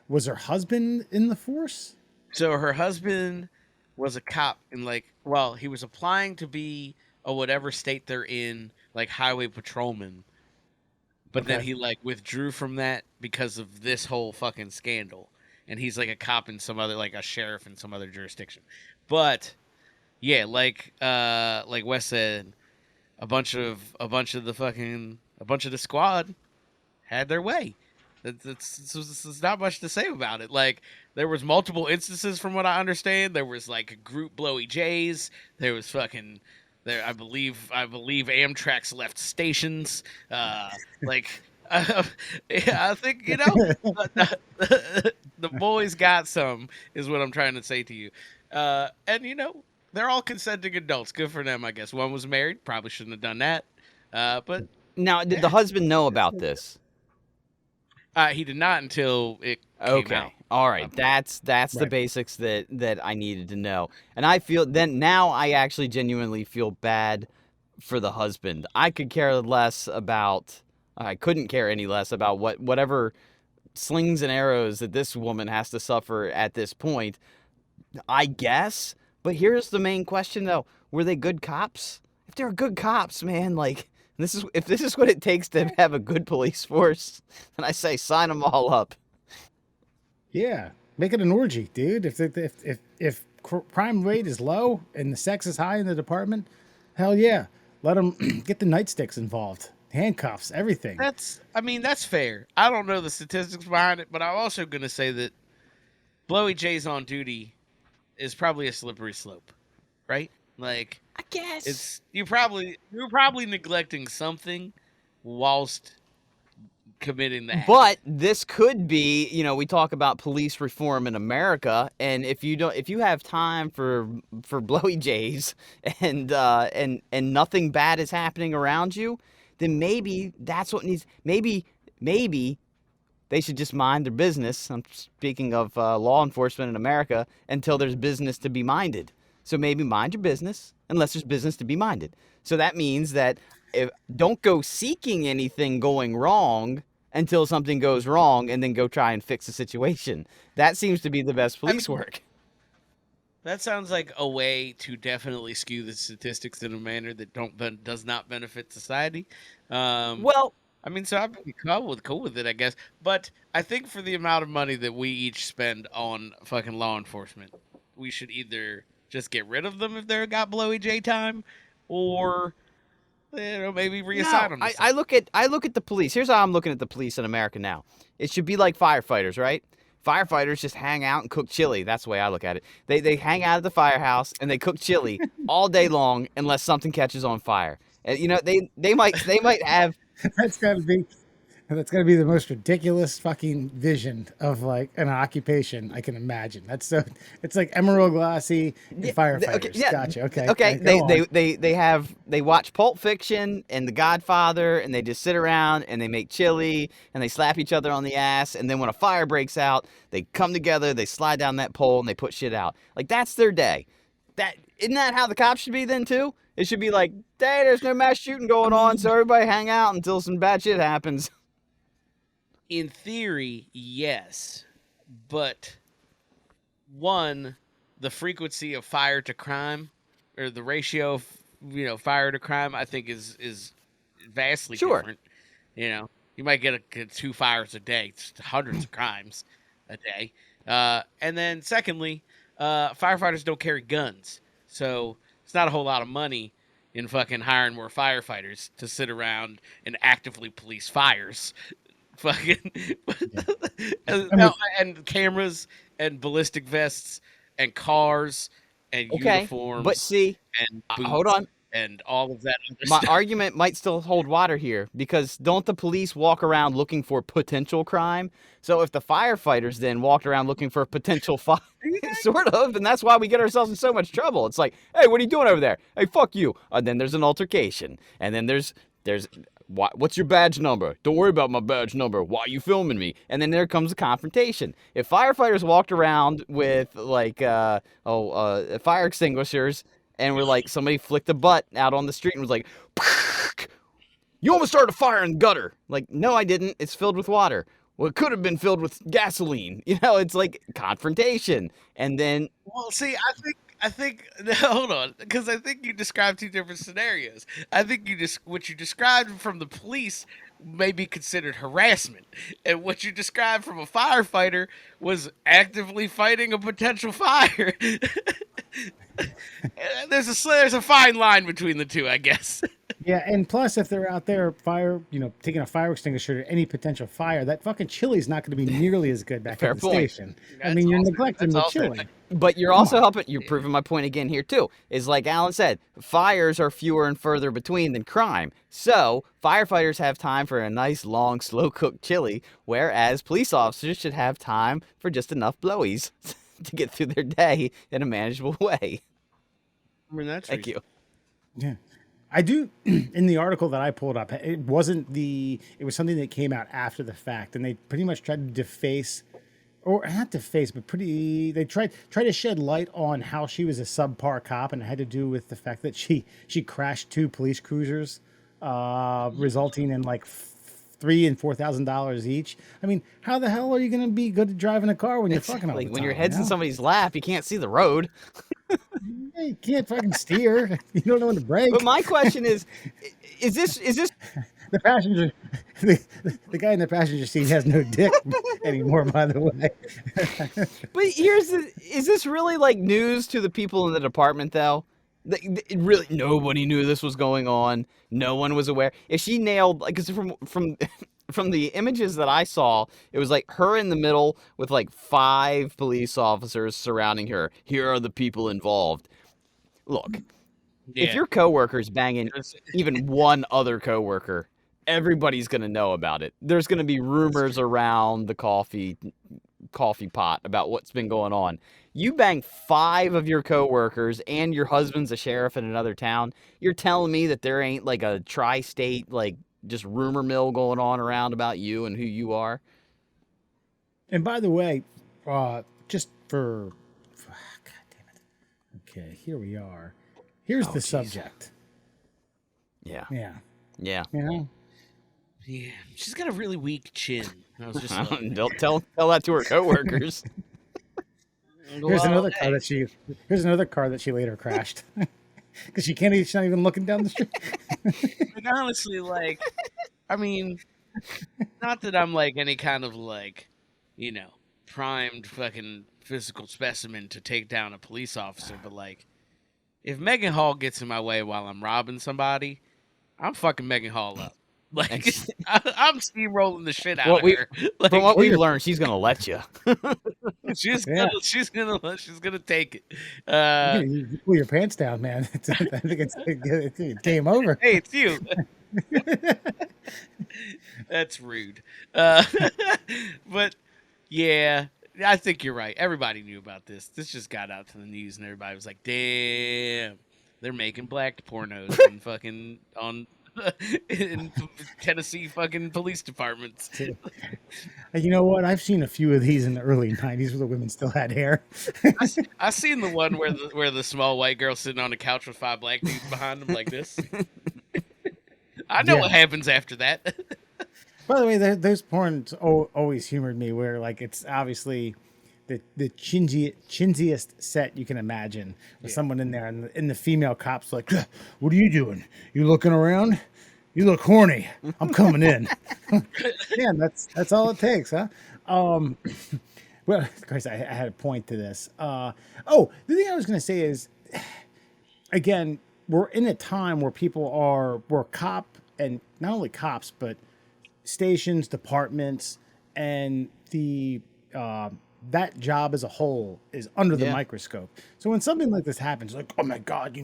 Was her husband in the force? So her husband was a cop in well, he was applying to be a whatever state they're in, like highway patrolman. But then Okay. he withdrew from that because of this whole fucking scandal. And he's like a cop in some other, like a sheriff in some other jurisdiction. But yeah, like Wes said, a bunch of the squad had their way. There's not much to say about it. Like, there was multiple instances from what I understand. There was like group blowy J's. There was fucking there. I believe Amtrak's left stations. Like, yeah, I think the boys got some is what I'm trying to say to you. And they're all consenting adults. Good for them, I guess. One was married. Probably shouldn't have done that. But Now, did yeah, the husband know about this? he did not until it came out. Okay. All right. That's the Right. basics that I needed to know. And I feel then now I actually genuinely feel bad for the husband. I couldn't care any less about whatever slings and arrows that this woman has to suffer at this point, I guess. But here's the main question though. Were they good cops? If they're good cops, man, like if this is what it takes to have a good police force, then I say sign them all up. Yeah, make it an orgy, dude. If crime rate is low and the sex is high in the department, hell yeah, let them get the nightsticks involved, handcuffs, everything. That's fair. I don't know the statistics behind it, but I'm also going to say that blowy J's on duty is probably a slippery slope, right? Like, I guess you're probably neglecting something whilst committing that. But this could be, we talk about police reform in America, and if you have time for blowy jays and nothing bad is happening around you, then maybe that's what needs. Maybe they should just mind their business. I'm speaking of law enforcement in America until there's business to be minded. So maybe mind your business unless there's business to be minded. So that means that don't go seeking anything going wrong until something goes wrong and then go try and fix the situation. That seems to be the best police work. That sounds like a way to definitely skew the statistics in a manner that does not benefit society. Well, So I'm cool with it, I guess. But I think for the amount of money that we each spend on fucking law enforcement, we should either just get rid of them if they're got blowy J time, or maybe reassign them. I look at the police. Here's how I'm looking at the police in America now. It should be like firefighters, right? Firefighters just hang out and cook chili. That's the way I look at it. They hang out at the firehouse and they cook chili all day long unless something catches on fire. And they might have. That's gotta be the most ridiculous fucking vision of like an occupation I can imagine. It's like Emerald Glassy and firefighters. Okay, yeah, Gotcha. Okay. Okay. Go on. They watch Pulp Fiction and The Godfather, and they just sit around and they make chili and they slap each other on the ass. And then when a fire breaks out, they come together, they slide down that pole, and they put shit out. Like, that's their day. Isn't that how the cops should be then too? It should be like, hey, there's no mass shooting going on, so everybody hang out until some bad shit happens. In theory, yes, but one, the frequency of fire to crime, or the ratio of fire to crime, I think is vastly different. You might get 2 fires a day, it's hundreds of crimes a day. And then secondly, firefighters don't carry guns, so it's not a whole lot of money in fucking hiring more firefighters to sit around and actively police fires. Fucking and, I'm with, and cameras and ballistic vests and cars and Okay, but uniforms see, and hold boots on. and all of that other My stuff. argument might still hold water here because don't the police walk around looking for potential crime? So if the firefighters then walked around looking for potential fire, sort of, and that's why we get ourselves in so much trouble. It's like, hey, what are you doing over there? Hey, fuck you. And then there's an altercation, and then there's what's your badge number? Don't worry about my badge number. Why are you filming me? And then there comes a confrontation. If firefighters walked around with like fire extinguishers and were like somebody flicked a butt out on the street and was like, you almost started a fire in the gutter. Like, no, I didn't. It's filled with water. Well, it could have been filled with gasoline. You know, it's like confrontation. And then, Well, see, I think hold on, because I think you described two different scenarios. I think what you described from the police may be considered harassment, and what you described from a firefighter was actively fighting a potential fire. There's a fine line between the two, I guess. yeah, and plus, if they're out there taking a fire extinguisher to any potential fire, that fucking chili's not going to be nearly as good back Fair at the point. station. I mean, you're neglecting the chili. But you're also helping, you're proving my point again here too, is like Alan said, fires are fewer and further between than crime. So firefighters have time for a nice, long, slow-cooked chili, whereas police officers should have time for just enough blowies to get through their day in a manageable way. I mean, that's Thank you. Yeah. I do in the article that I pulled up, it was something that came out after the fact, and they pretty much tried to deface, or not deface, but they tried to shed light on how she was a subpar cop, and it had to do with the fact that she crashed two police cruisers, resulting in like $3,000 and $4,000 each. I mean, how the hell are you going to be good at driving a car when you're fucking all the Like time? when your head's in somebody's lap, you can't see the road. Yeah, you can't fucking steer. You don't know when to brake. But my question is this The passenger, the guy in the passenger seat has no dick anymore, by the way. But is this really like news to the people in the department though? Really, nobody knew this was going on. No one was aware. If she nailed, like, 'cause from the images that I saw, it was like her in the middle with like 5 police officers surrounding her. Here are the people involved. Look, if Yeah. your coworker's banging even one other coworker, everybody's gonna know about it. There's gonna be rumors around the coffee pot about what's been going on. You bang 5 of your coworkers and your husband's a sheriff in another town. You're telling me that there ain't like a tri-state, like, just rumor mill going on around about you and who you are? And by the way, just God damn it. Okay, here we are. Here's the geez. subject. Yeah. Yeah. Yeah. You know? Yeah, she's got a really weak chin. I was just like, Don't tell that to her coworkers. Here's another car that she later crashed. Because she's not even looking down the street. like, honestly, like, I mean, not that I'm like any kind of like, primed fucking physical specimen to take down a police officer, but like, if Megan Hall gets in my way while I'm robbing somebody, I'm fucking Megan Hall up. Like, I'm steamrolling the shit out of her. Like, From what we've learned, she's gonna let you. she's gonna take it. You pull your pants down, man. I think it's game over. Hey, it's you. That's rude. But yeah, I think you're right. Everybody knew about this. This just got out to the news, and everybody was like, "Damn, they're making black pornos on in Tennessee fucking police departments." You know what? I've seen a few of these in the early '90s where the women still had hair. I seen the one where the small white girl sitting on a couch with 5 black dudes behind them like this. I know what happens after that. By the way, those porns always humored me, where like it's obviously the chinsiest set you can imagine, with someone in there, and the female cop's like, "What are you doing? You looking around? You look horny. I'm coming in." Man, that's all it takes, huh? Well, of course, I had a point to this. The thing I was going to say is, again, we're in a time where we're cop, and not only cops, but stations, departments, and the that job as a whole is under the Yeah. microscope. So when something like this happens, like, oh my god,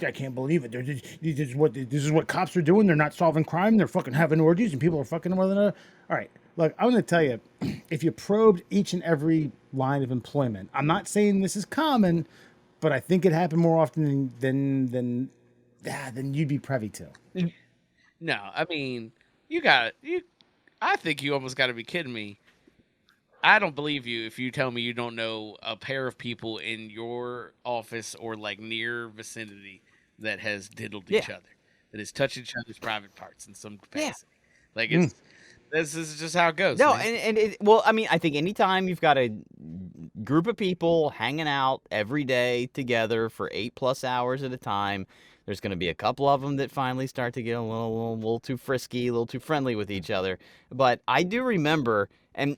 I can't believe it. This is what cops are doing. They're not solving crime. They're fucking having orgies, and people are fucking one another. All right, look, I'm going to tell you, if you probed each and every line of employment, I'm not saying this is common, but I think it happened more often than you'd be privy to. No, I mean, I think you almost got to be kidding me. I don't believe you if you tell me you don't know a pair of people in your office or like near vicinity that has diddled each other, that has touched each other's private parts in some capacity. Like this is just how it goes. No, man. well, I mean, I think anytime you've got a group of people hanging out every day together for 8+ hours at a time, there's going to be a couple of them that finally start to get a little too frisky, a little too friendly with each other. But I do remember, And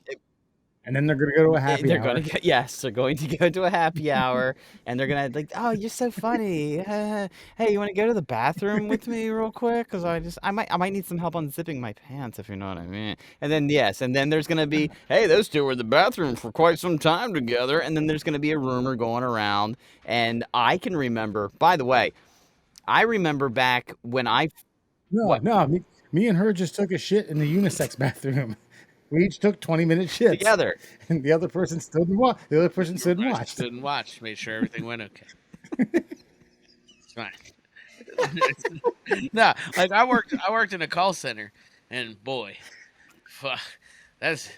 then they're going to go to a happy they're hour. going to they're going to go to a happy hour, and they're going to like, oh, you're so funny. Hey, you want to go to the bathroom with me real quick? Because I might need some help unzipping my pants, if you know what I mean. And then and then there's going to be, hey, those two were in the bathroom for quite some time together. And then there's going to be a rumor going around. And I can remember, by the way, I remember back when Me and her just took a shit in the unisex bathroom. We each took 20-minute shits together, and the other person stood and watched. The other person stood and watched. Stood and watched, made sure everything went okay. It's fine. No, like I worked in a call center, and boy, fuck, that's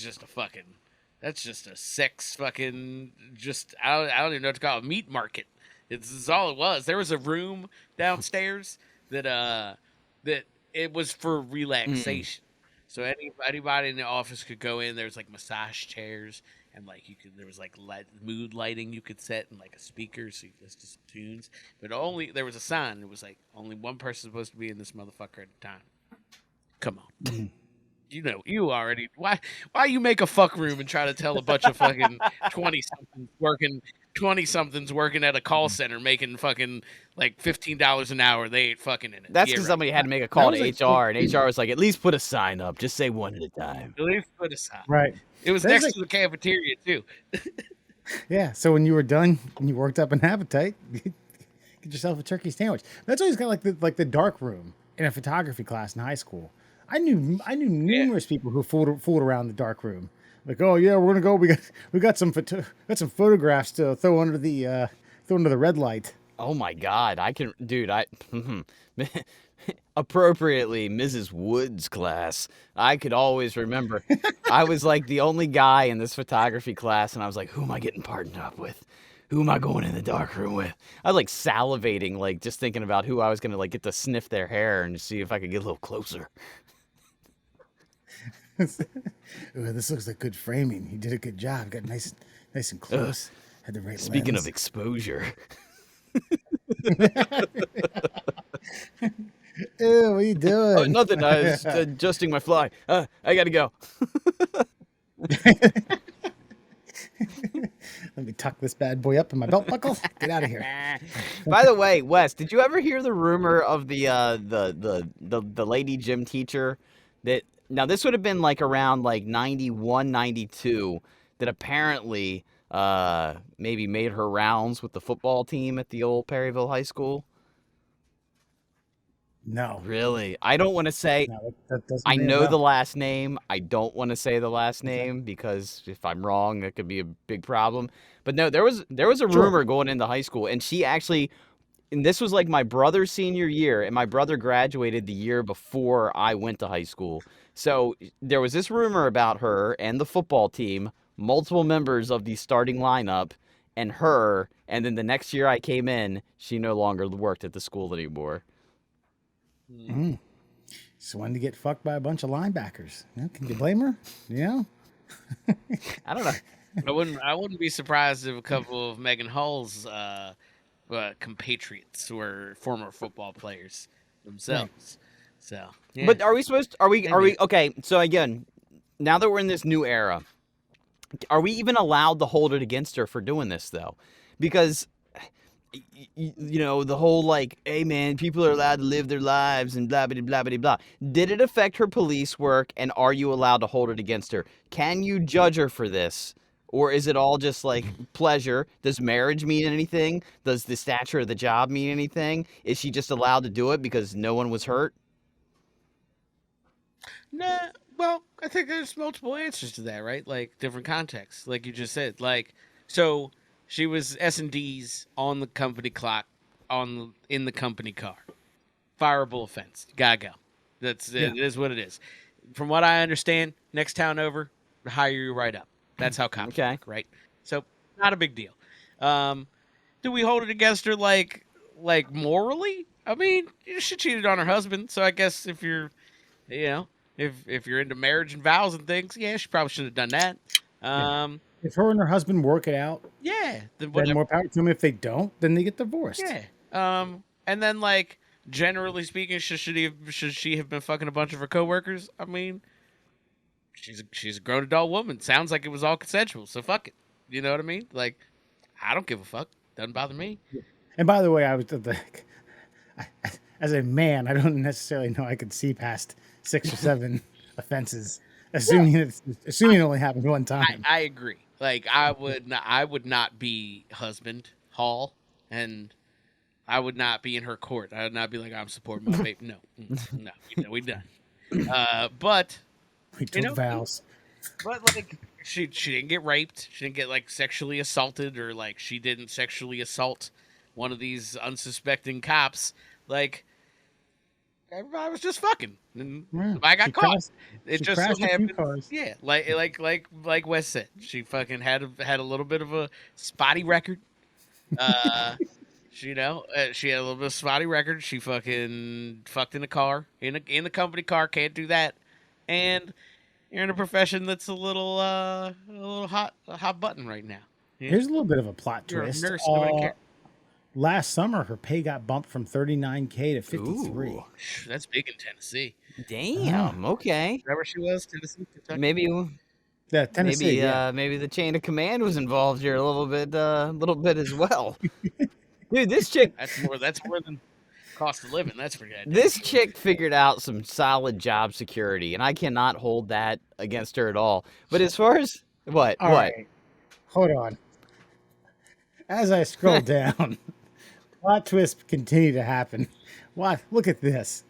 just a sex fucking I don't even know what to call it, meat market. It's all it was. There was a room downstairs that it was for relaxation. So anybody in the office could go in. There's like massage chairs, and like there was like mood lighting you could set, and like a speaker so you could listen to some tunes. But there was a sign. It was like only one person supposed to be in this motherfucker at a time. Come on. You already why you make a fuck room and try to tell a bunch of fucking 20-somethings working at a call center making fucking like $15 an hour. They ain't fucking in it. that's because somebody had to make a call to HR, and HR was like, at least put a sign up. Just say one at a time. At least put a sign. Right. It was next to the cafeteria too. Yeah. So when you were done and you worked up an appetite, get yourself a turkey sandwich. That's always got like the dark room in a photography class in high school. I knew numerous people who fooled around the dark room. Like, oh yeah, we're gonna go. We got some photographs to throw under the red light. Oh my God, appropriately, Mrs. Wood's class. I could always remember. I was like the only guy in this photography class, and I was like, who am I getting partnered up with? Who am I going in the dark room with? I was like salivating, like just thinking about who I was gonna like get to sniff their hair and see if I could get a little closer. Ooh, this looks like good framing. He did a good job. Got nice and close. Had the right Speaking lens. of exposure. Ew, what are you doing? Oh, nothing. I was adjusting my fly. I gotta go. Let me tuck this bad boy up in my belt buckle. Get out of here. By the way, Wes, did you ever hear the rumor of the lady gym teacher that? Now, this would have been like around like 91, 92, that apparently maybe made her rounds with the football team at the old Perryville High School. No. Really? I don't want to say. No, that doesn't I mean know enough. the last name. I don't want to say the last name because if I'm wrong, that could be a big problem. But no, there was a rumor going into high school, and she actually. And this was like my brother's senior year, and my brother graduated the year before I went to high school. So there was this rumor about her and the football team, multiple members of the starting lineup, and her. And then the next year I came in, she no longer worked at the school anymore. Just wanted to get fucked by a bunch of linebackers. Can you blame her? I don't know. I wouldn't be surprised if a couple of Megan Hall's compatriots were former football players themselves. So, yeah. But are we okay? So again, now that we're in this new era, are we even allowed to hold it against her for doing this though? Because the whole like, hey man, people are allowed to live their lives and blah blah blah blah blah. Did it affect her police work, and are you allowed to hold it against her? Can you judge her for this? Or is it all just like pleasure? Does marriage mean anything? Does the stature of the job mean anything? Is she just allowed to do it because no one was hurt? Nah, well, I think there's multiple answers to that, right? Like different contexts, like you just said. Like, so she was S&D's on the company clock, in the company car. Fireable offense. Gotta go. It is what it is. From what I understand, next town over, hire you right up. That's how cops work, right? So not a big deal. Do we hold it against her like morally? I mean, she cheated on her husband, so I guess if you're, if you're into marriage and vows and things, yeah, she probably should have done that. If her and her husband work it out, then more power to them. If they don't, then they get divorced. Yeah. And then like generally speaking, should she have been fucking a bunch of her coworkers? I mean, she's a grown adult woman. Sounds like it was all consensual, so fuck it. You know what I mean? Like, I don't give a fuck. Doesn't bother me. And by the way, I was like, as a man, I don't necessarily know I could see past 6 or 7 offenses, assuming it only happened one time. I agree. Like, I would not be husband Hall, and I would not be in her court. I would not be like, I'm supporting my baby. No, we done. But we took vows. But like, she didn't get raped. She didn't get like sexually assaulted, or like she didn't sexually assault one of these unsuspecting cops. Like, everybody was just fucking, and I got caught. It just so happened. Yeah, like Wes said, she fucking had a little bit of a spotty record. She had a little bit of spotty record. She fucking fucked in a car, in the company car. Can't do that, and you're in a profession that's a little hot button right now. Yeah. Here's a little bit of a plot You're twist. a nurse, nobody cares. Last summer, her pay got bumped from $39K to $53K. Ooh, that's big in Tennessee. Damn. Okay. Is that where she was? Tennessee, Kentucky? Maybe. Yeah, Tennessee. Maybe the chain of command was involved here a little bit as well. Dude, this chick. That's more than cost of living. That's for goddamn. This chick figured out some solid job security, and I cannot hold that against her at all. But as far as what? Right. Hold on. As I scroll down, plot twists continue to happen. What? Look at this.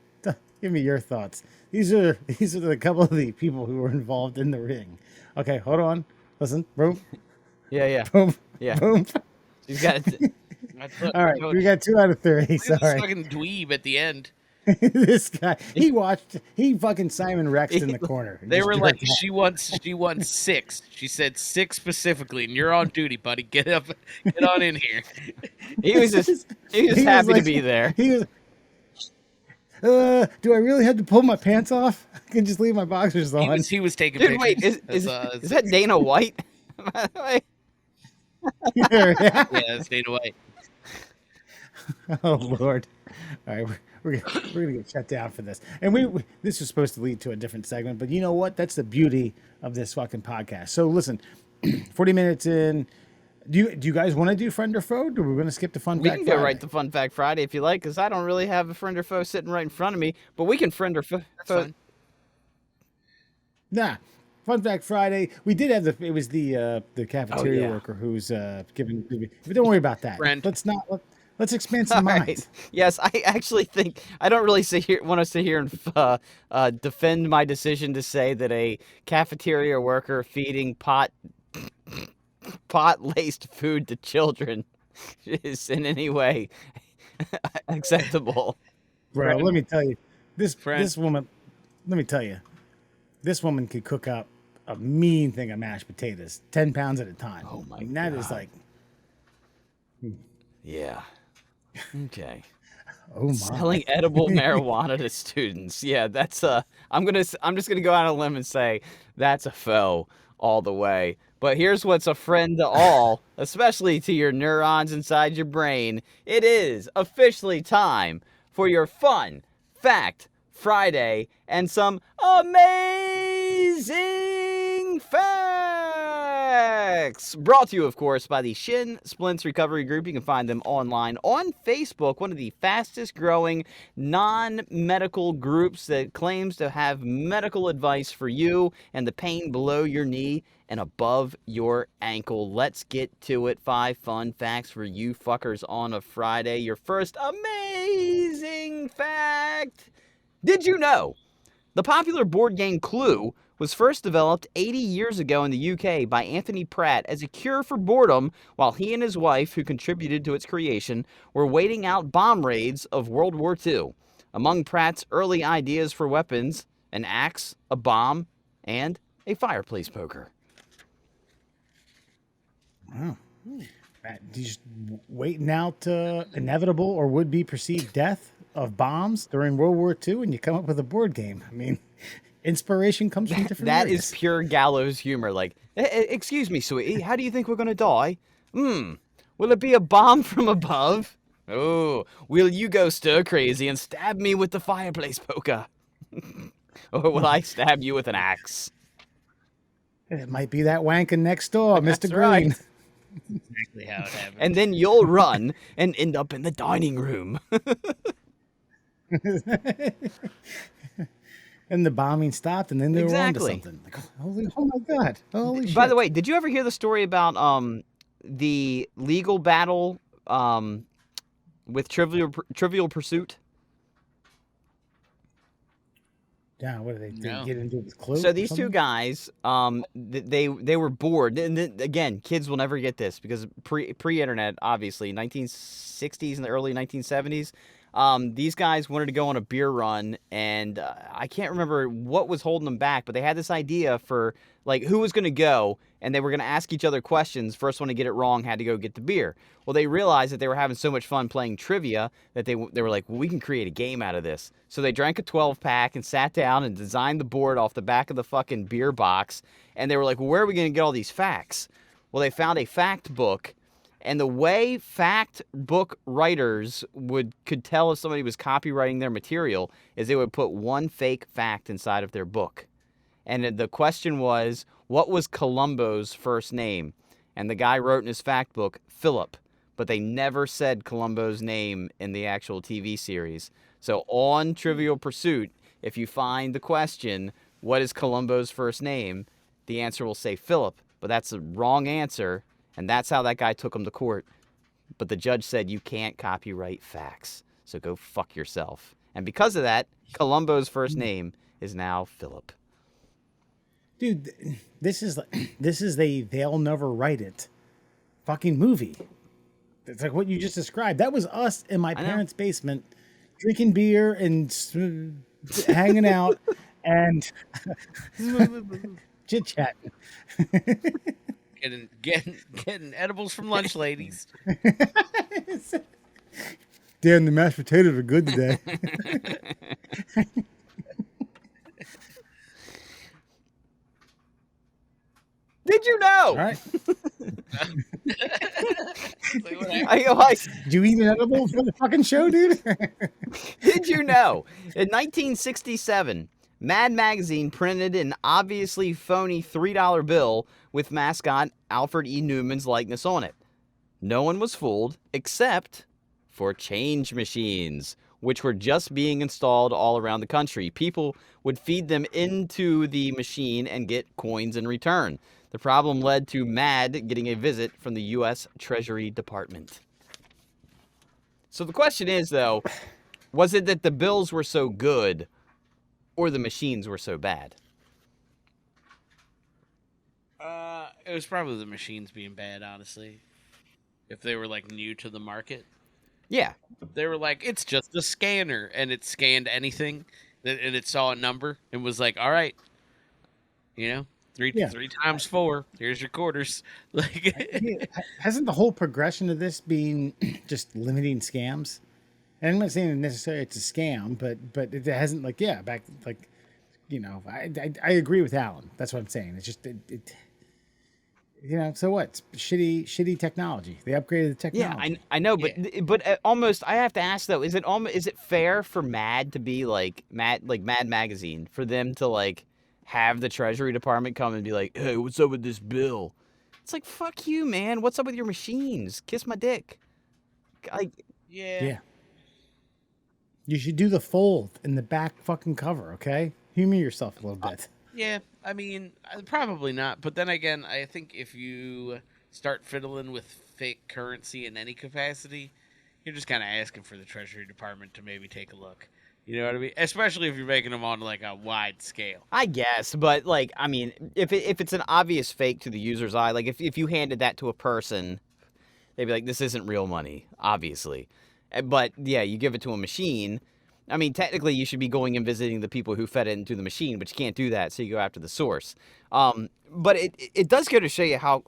Give me your thoughts. These are the couple of the people who were involved in the ring. Okay, hold on. Listen. Boom. Yeah. Boom. Yeah. Boom. She's got it. All right, we got 2 out of 3. Look at Sorry. this fucking dweeb at the end. This guy, he fucking Simon Rexed in the corner. They were like, she wants 6. She said 6 specifically, and you're on duty, buddy. Get on in here. He was happy to be there. He was. Do I really have to pull my pants off? I can just leave my boxers on. He was taking Dude, pictures. wait, is that Dana White? By the way? Yeah, it's Dana White. Oh Lord! All right, we're gonna get shut down for this. And this was supposed to lead to a different segment, but you know what? That's the beauty of this fucking podcast. So listen, 40 minutes in. Do you guys want to do friend or foe? Or we're going to skip the fun fact? We can go right to Fun Fact Friday if you like, because I don't really have a friend or foe sitting right in front of me. But we can friend or foe. Nah, Fun Fact Friday. We did have it was the cafeteria worker who's giving. But don't worry about that. Friend. Let's expand some minds. Right. Yes, I actually think I don't really want to sit here and defend my decision to say that a cafeteria worker feeding pot-laced food to children is in any way acceptable. Bro, let me tell you, this woman. Let me tell you, this woman could cook up a mean thing of mashed potatoes, 10 pounds at a time. Oh my God. God. That is like, yeah. Okay. oh my. Selling edible marijuana to students. Yeah, that's I'm just gonna go out on a limb and say that's a foe all the way. But here's what's a friend to all, especially to your neurons inside your brain. It is officially time for your Fun Fact Friday, and some amazing facts. Facts! Brought to you, of course, by the Shin Splints Recovery Group. You can find them online on Facebook, one of the fastest growing non-medical groups that claims to have medical advice for you and the pain below your knee and above your ankle. Let's get to it. 5 fun facts for you fuckers on a Friday. Your first amazing fact. Did you know the popular board game Clue was first developed 80 years ago in the UK by Anthony Pratt as a cure for boredom while he and his wife, who contributed to its creation, were waiting out bomb raids of World War II. Among Pratt's early ideas for weapons, an axe, a bomb, and a fireplace poker. Wow. You just waiting out inevitable or would-be perceived death of bombs during World War II, and you come up with a board game. I mean, inspiration comes from different That areas. is pure gallows humor. Like, excuse me, sweetie, how do you think we're going to die? Will it be a bomb from above? Oh, will you go stir crazy and stab me with the fireplace poker? Or will I stab you with an axe? It might be that wanking next door, That's Mr. Green. Right. Exactly how it happened. And then you'll run and end up in the dining room. And the bombing stopped, and then they were on to Exactly. something. Like, oh my God. Holy shit. By the way, did you ever hear the story about the legal battle with Trivial Pursuit? Yeah, what did they No. get into with Clue? So or these two something? guys, they were bored, and again, kids will never get this because pre-internet, obviously, 1960s and the early 1970s. These guys wanted to go on a beer run, and I can't remember what was holding them back, but they had this idea for like who was going to go, and they were going to ask each other questions. First one to get it wrong had to go get the beer. Well, they realized that they were having so much fun playing trivia that they were like, well, we can create a game out of this. So they drank a 12-pack and sat down and designed the board off the back of the fucking beer box, and they were like, well, where are we going to get all these facts? Well, they found a fact book. And the way fact book writers could tell if somebody was copywriting their material is they would put one fake fact inside of their book. And the question was, what was Columbo's first name? And the guy wrote in his fact book, Philip. But they never said Columbo's name in the actual TV series. So on Trivial Pursuit, if you find the question, what is Columbo's first name? The answer will say Philip. But that's the wrong answer. And that's how that guy took him to court. But the judge said, you can't copyright facts. So go fuck yourself. And because of that, Columbo's first name is now Philip. Dude, this is they'll never write it fucking movie. It's like what you just described. That was us in my parents' basement drinking beer and hanging out and chit-chatting. Getting edibles from lunch ladies. Damn, the mashed potatoes are good today. Did you know? All right. Did you eat an edible for the fucking show, dude? Did you know? In 1967, Mad Magazine printed an obviously phony $3 bill with mascot Alfred E. Newman's likeness on it. No one was fooled except for change machines, which were just being installed all around the country. People would feed them into the machine and get coins in return. The problem led to Mad getting a visit from the U.S. Treasury Department. So the question is, though, was it that the bills were so good or the machines were so bad? It was probably the machines being bad, honestly. If they were like new to the market, Yeah. they were like, it's just a scanner, and it scanned anything, and it saw a number and was like, all right, three times 4. Here's your quarters. Like, Hasn't the whole progression of this been just limiting scams? And I'm not saying necessarily it's a scam, but it hasn't back I agree with Alan. That's what I'm saying. It's just so what? It's shitty technology. They upgraded the technology. Yeah, I know, but almost I have to ask though, is it fair for Mad to be like Mad Magazine, for them to like have the Treasury Department come and be like, hey, what's up with this bill? It's like, fuck you, man. What's up with your machines? Kiss my dick. Yeah. Yeah. You should do the fold in the back fucking cover, okay? Humor yourself a little bit. Yeah, I mean, probably not. But then again, I think if you start fiddling with fake currency in any capacity, you're just kind of asking for the Treasury Department to maybe take a look. You know what I mean? Especially if you're making them on like a wide scale. I guess, but like, I mean, if it's an obvious fake to the user's eye, like if you handed that to a person, they'd be like, this isn't real money, obviously. But yeah, you give it to a machine. I mean, technically, you should be going and visiting the people who fed it into the machine, but you can't do that, so you go after the source. But it does go to show you how.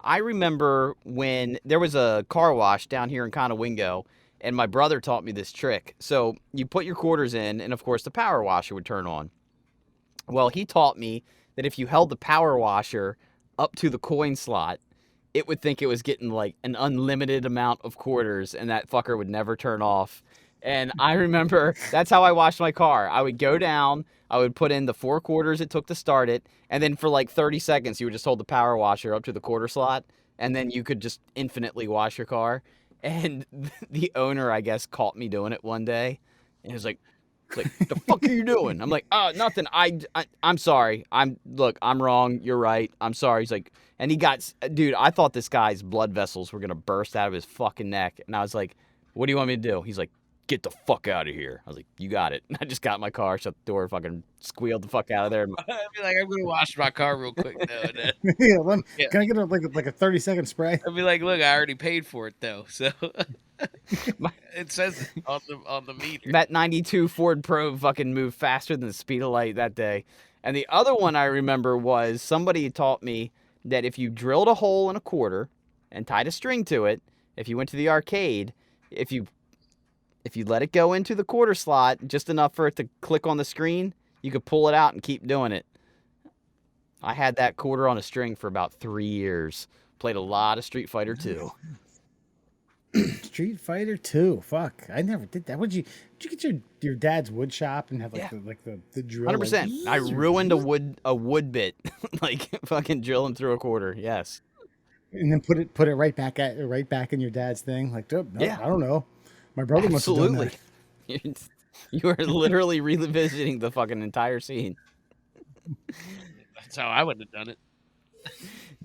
I remember when there was a car wash down here in Conowingo, and my brother taught me this trick. So you put your quarters in, and of course the power washer would turn on. Well, he taught me that if you held the power washer up to the coin slot, it would think it was getting like an unlimited amount of quarters, and that fucker would never turn off. And I remember that's how I washed my car. I would go down, I would put in the 4 quarters it took to start it, and then for like 30 seconds, you would just hold the power washer up to the quarter slot, and then you could just infinitely wash your car. And the owner, I guess, caught me doing it one day, and he was like, the fuck are you doing? I'm like, oh, nothing. I'm sorry. I'm wrong. You're right. I'm sorry. He's like, and he got, dude, I thought this guy's blood vessels were going to burst out of his fucking neck. And I was like, what do you want me to do? He's like, get the fuck out of here. I was like, you got it. And I just got in my car, shut the door, fucking squealed the fuck out of there. I'd be like, I'm going to wash my car real quick, though. Yeah, Can I get like a 30-second spray? I'd be like, look, I already paid for it, though. So it says it on the meter. That 92 Ford Probe fucking moved faster than the speed of light that day. And the other one I remember was somebody taught me that if you drilled a hole in a quarter and tied a string to it, if you went to the arcade, if you let it go into the quarter slot just enough for it to click on the screen, you could pull it out and keep doing it. I had that quarter on a string for about 3 years. Played a lot of Street Fighter 2. Street Fighter 2. Fuck, I never did that. Did you get your dad's wood shop and have the drill? 100%. Like, I ruined a wood bit, like fucking drilling through a quarter. Yes. And then put it right back in your dad's thing. Like, oh, no, Yeah. I don't know. My brother must have done that. You are literally revisiting the fucking entire scene. That's how I would have done it.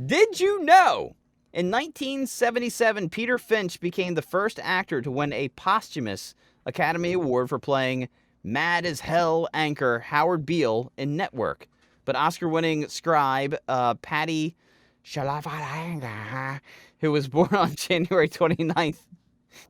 Did you know? In 1977, Peter Finch became the first actor to win a posthumous Academy Award for playing mad as hell anchor Howard Beale in Network. But Oscar-winning scribe Patty Shalafalanga, who was born on January 29th,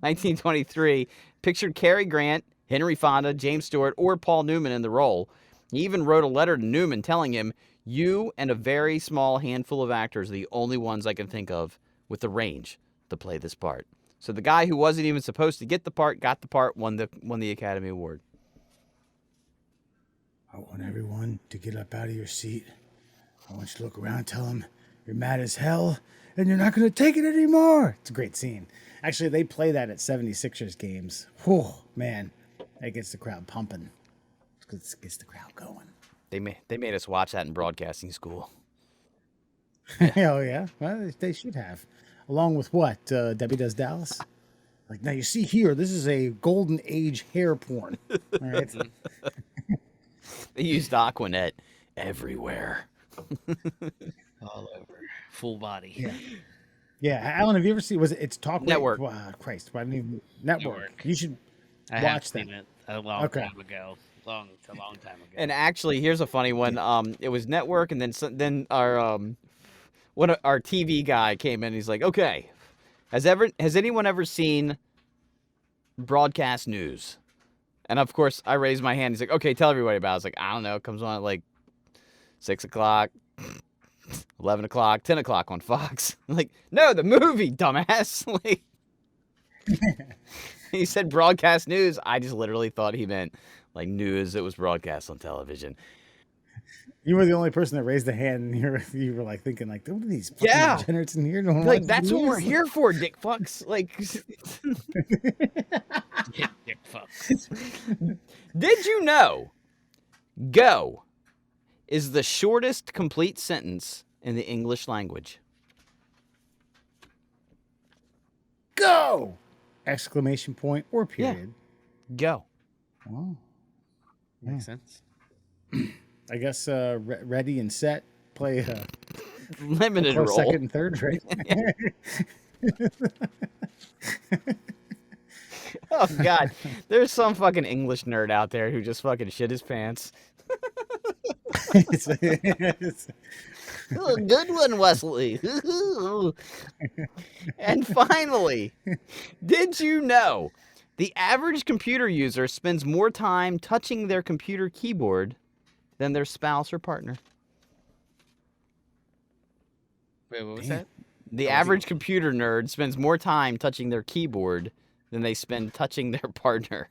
1923, pictured Cary Grant, Henry Fonda, James Stewart, or Paul Newman in the role. He even wrote a letter to Newman telling him, "You and a very small handful of actors are the only ones I can think of with the range to play this part." So the guy who wasn't even supposed to get the part, got the part, won the Academy Award. I want everyone to get up out of your seat. I want you to look around and tell them you're mad as hell and you're not going to take it anymore. It's a great scene. Actually, they play that at 76ers games. Whew, man, that gets the crowd pumping. It gets the crowd going. They made us watch that in broadcasting school. Oh, yeah? Well, they should have. Along with what? Debbie Does Dallas? Like, now you see here, this is a golden age hair porn. All right? They used Aquanet everywhere. All over. Full body. Yeah. Yeah, Alan, have you ever seen, it's Talk Network. Christ, why didn't you, Network. You should I have watch that. seen it a long time ago. It's a long time ago. And actually, here's a funny one. It was Network, and then our our TV guy came in. And he's like, "Okay, has anyone ever seen broadcast news?" And of course, I raised my hand. He's like, "Okay, tell everybody about it." I was like, "I don't know. It comes on at like 6 o'clock, 11 o'clock, 10 o'clock on Fox." I'm like, "No, the movie, dumbass." Like, he said broadcast news. I just literally thought he meant like news that was broadcast on television. You were the only person that raised the hand, and you were like thinking, like, what are these fucking degenerates in here? No one Like, watches that's the what we're news? here for, dick fucks. Like, Dick fucks. did you know go is the shortest complete sentence in the English language? go! Exclamation point or period. Go. Oh, Makes sense. I guess ready and set. Play Limited close role. second and third, right? Oh God, there's some fucking English nerd out there who just fucking shit his pants. It's- Oh, good one, Wesley. And finally, did you know the average computer user spends more time touching their computer keyboard than their spouse or partner? Wait, what was Damn. that? The average computer nerd spends more time touching their keyboard than they spend touching their partner.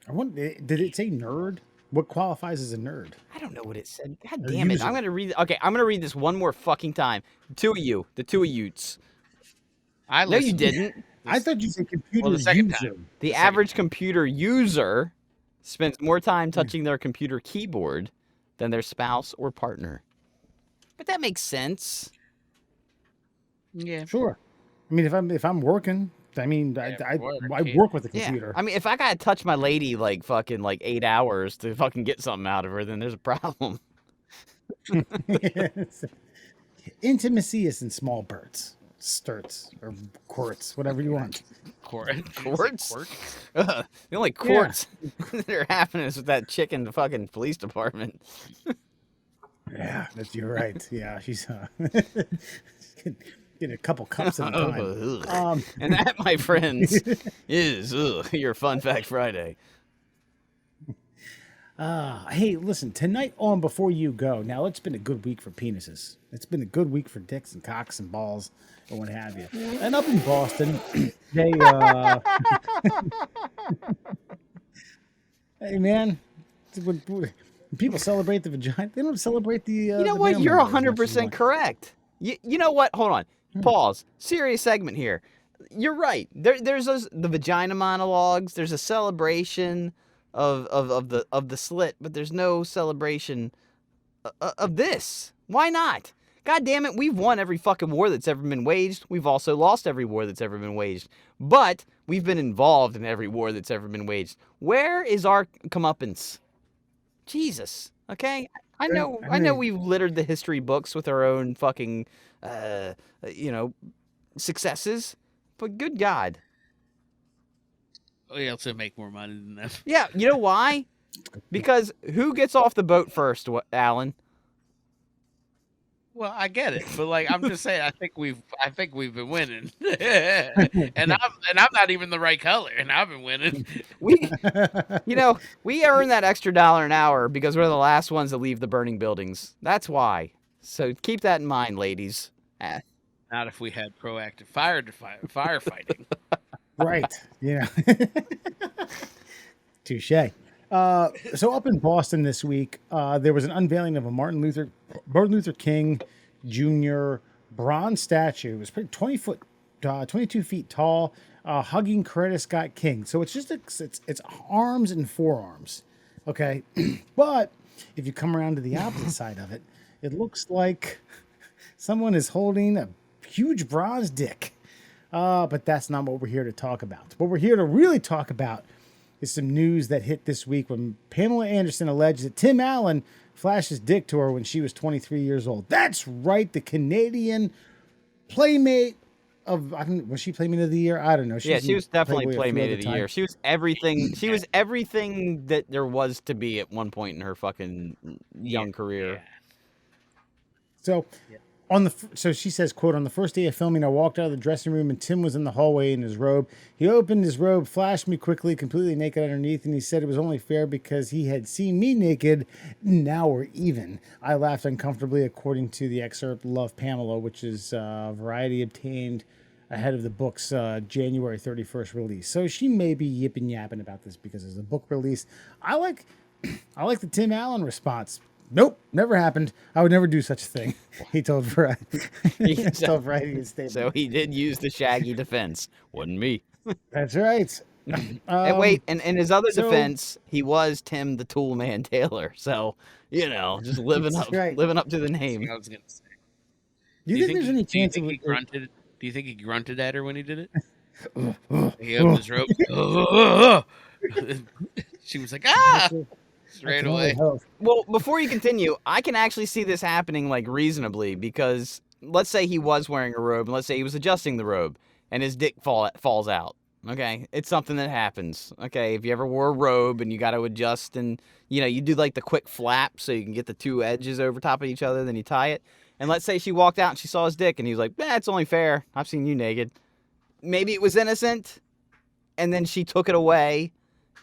I wonder, did it say nerd? What qualifies as a nerd? I don't know what it said. God Or damn it. user. I'm going to read. Okay, I'm going to read this one more fucking time. The two of yous. I No, you listened. didn't. I thought you said computer the second user. time. The second average time. computer user spends more time touching their computer keyboard than their spouse or partner. But that makes sense. Yeah. Sure. I mean, if I'm working, I mean, I work with the Yeah. computer. I mean, if I got to touch my lady like fucking like 8 hours to fucking get something out of her, then there's a problem. Intimacy is in small bursts, sturts, or quarts, whatever you want. Quartz? The only quartz that are happening is with that chick in the fucking police department. Yeah, you're right. Yeah, she's getting a couple cups at a time. And that, my friends, is your Fun Fact Friday. Hey, listen, tonight on Before You Go, now it's been a good week for penises. It's been a good week for dicks and cocks and balls and what have you. And up in Boston, they, hey man, when people celebrate the vagina, they don't celebrate the, You know the what? male You're member as much as 100% one. correct. You know what? Hold on. Pause. Serious segment here. You're right. There's the vagina monologues. There's a celebration of the slit, but there's no celebration of this. Why not? God damn it, we've won every fucking war that's ever been waged. We've also lost every war that's ever been waged. But we've been involved in every war that's ever been waged. Where is our comeuppance? Jesus. Okay? I know we've littered the history books with our own fucking successes, but good God. We also make more money than them. Yeah, you know why? Because who gets off the boat first, Alan? Well, I get it, but like I'm just saying, I think we've been winning, and I'm not even the right color, and I've been winning. We earn that extra $1 an hour because we're the last ones to leave the burning buildings. That's why. So keep that in mind, ladies. Not if we had proactive firefighting. Right. Yeah. Touche. So up in Boston this week, there was an unveiling of a Martin Luther King Jr. bronze statue. It was pretty 22 feet tall, hugging Coretta Scott King. So it's just it's arms and forearms. Okay, but if you come around to the opposite side of it, it looks like someone is holding a huge bronze dick. But that's not what we're here to talk about. What we're here to really talk about is some news that hit this week when Pamela Anderson alleged that Tim Allen flashed his dick to her when she was 23 years old. That's right, the Canadian Playmate of, was she Playmate of the Year? I don't know. She was definitely Playboy a few Playmate other of the times. Year. She was everything. She was everything that there was to be at one point in her fucking young career. Yeah. So, so she says, quote, on the first day of filming, I walked out of the dressing room and Tim was in the hallway in his robe. He opened his robe, flashed me quickly, completely naked underneath, and he said it was only fair because he had seen me naked. Now we're even. I laughed uncomfortably, according to the excerpt Love Pamela, which is Variety obtained ahead of the book's January 31st release. So she may be yipping yapping about this because it's a book release. I like the Tim Allen response. Nope, never happened. I would never do such a thing. He told Variety. Told Variety in a statement. So he did use the Shaggy defense. Wasn't me. That's right. And wait, and in his other defense, he was Tim the Tool Man Taylor. So, just living up to the name. I was gonna say. Do you think there's any chance do you of think he grunted? Do you think he grunted at her when he did it? He opened his robe. She was like, ah! Straight away. Well, before you continue, I can actually see this happening like reasonably because let's say he was wearing a robe and let's say he was adjusting the robe and his dick falls out. Okay, it's something that happens. Okay, if you ever wore a robe and you got to adjust and you do like the quick flap so you can get the two edges over top of each other, then you tie it. And let's say she walked out and she saw his dick and he was like, it's only fair. I've seen you naked. Maybe it was innocent and then she took it away